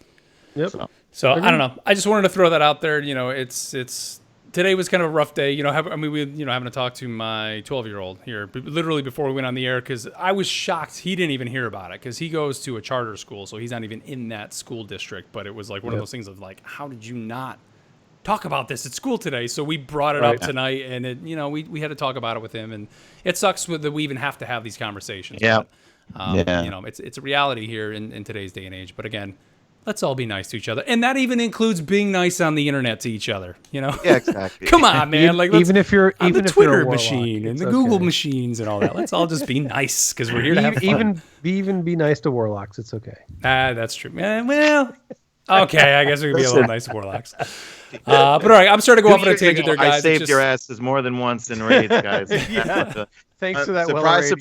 Yep. So I don't know. I just wanted to throw that out there. It's today was kind of a rough day. Having to talk to my 12-year-old here, literally before we went on the air, because I was shocked he didn't even hear about it, because he goes to a charter school, so he's not even in that school district. But it was like one of those things of like, how did you not talk about this at school today? So we brought it up tonight, and we had to talk about it with him, and it sucks that we even have to have these conversations. Yeah. But, it's a reality here in today's day and age. But again, let's all be nice to each other, and that even includes being nice on the internet to each other. Yeah, exactly. Come on, man. Like, even if you're on even the if you're Twitter a warlock, machine and the Google machines and all that. Let's all just be nice, because we're here to have fun. Even be nice to warlocks. It's okay. That's true. Well, okay. I guess we can be a little nice to warlocks. But all right, I'm starting to go off on a tangent there, guys. I saved your asses more than once in raids, guys. Thanks for that. Surprise,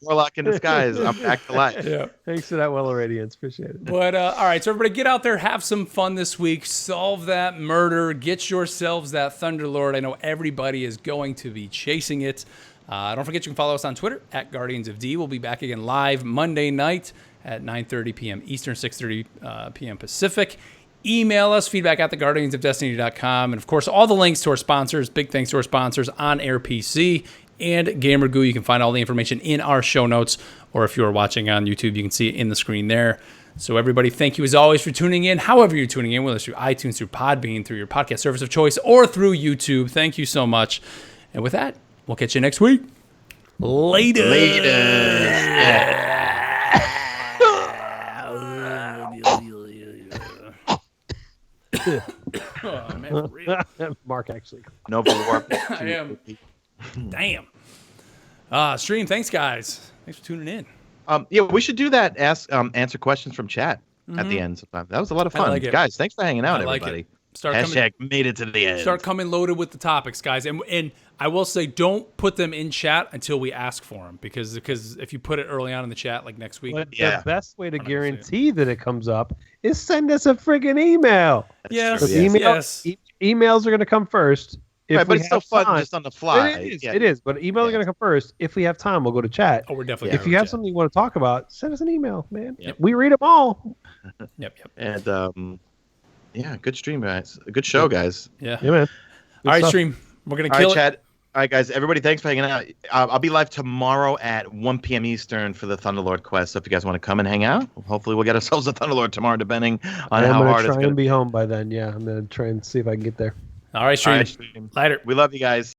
warlock in disguise. I'm back to life. Yeah. Thanks for that, well of radiance. Appreciate it. But all right, so everybody, get out there, have some fun this week, solve that murder, get yourselves that Thunderlord. I know everybody is going to be chasing it. Don't forget, you can follow us on Twitter at Guardians of D. We'll be back again live Monday night at 9:30 p.m. Eastern, 6:30 p.m. Pacific. Email us, feedback at theguardiansofdestiny.com. And, of course, all the links to our sponsors. Big thanks to our sponsors on Air PC and GamerGoo. You can find all the information in our show notes, or if you're watching on YouTube, you can see it in the screen there. So, everybody, thank you as always for tuning in. However you're tuning in, whether it's through iTunes, through Podbean, through your podcast service of choice, or through YouTube, thank you so much. And with that, we'll catch you next week. Later. Oh, man, for real. Mark actually. No, but warp. I am. Damn. Stream. Thanks, guys. Thanks for tuning in. We should do that. Answer questions from chat at the end sometime. That was a lot of fun, guys. Thanks for hanging out, everybody. Made it to the end. Start coming loaded with the topics, guys. And I will say, don't put them in chat until we ask for them, because if you put it early on in the chat, like next week. But the best way to guarantee that it comes up is send us a friggin' email. Yes. Emails are going to come first. But it's still fun just on the fly. It is. But emails are going to come first. If we have time, we'll go to chat. Oh, we're definitely. If you have something you want to talk about, send us an email, man. Yep. We read them all. Yep. And good stream, guys. A good show, guys. Yeah, man. All right, stream. We're gonna kill it. Chad. All right, guys. Everybody, thanks for hanging out. I'll be live tomorrow at 1 p.m. Eastern for the Thunderlord quest. So if you guys want to come and hang out, hopefully we'll get ourselves a Thunderlord tomorrow, depending on how hard it's going to try going and to be home by then. Yeah, I'm going to try and see if I can get there. All right, Stream. All right, Later. we love you guys.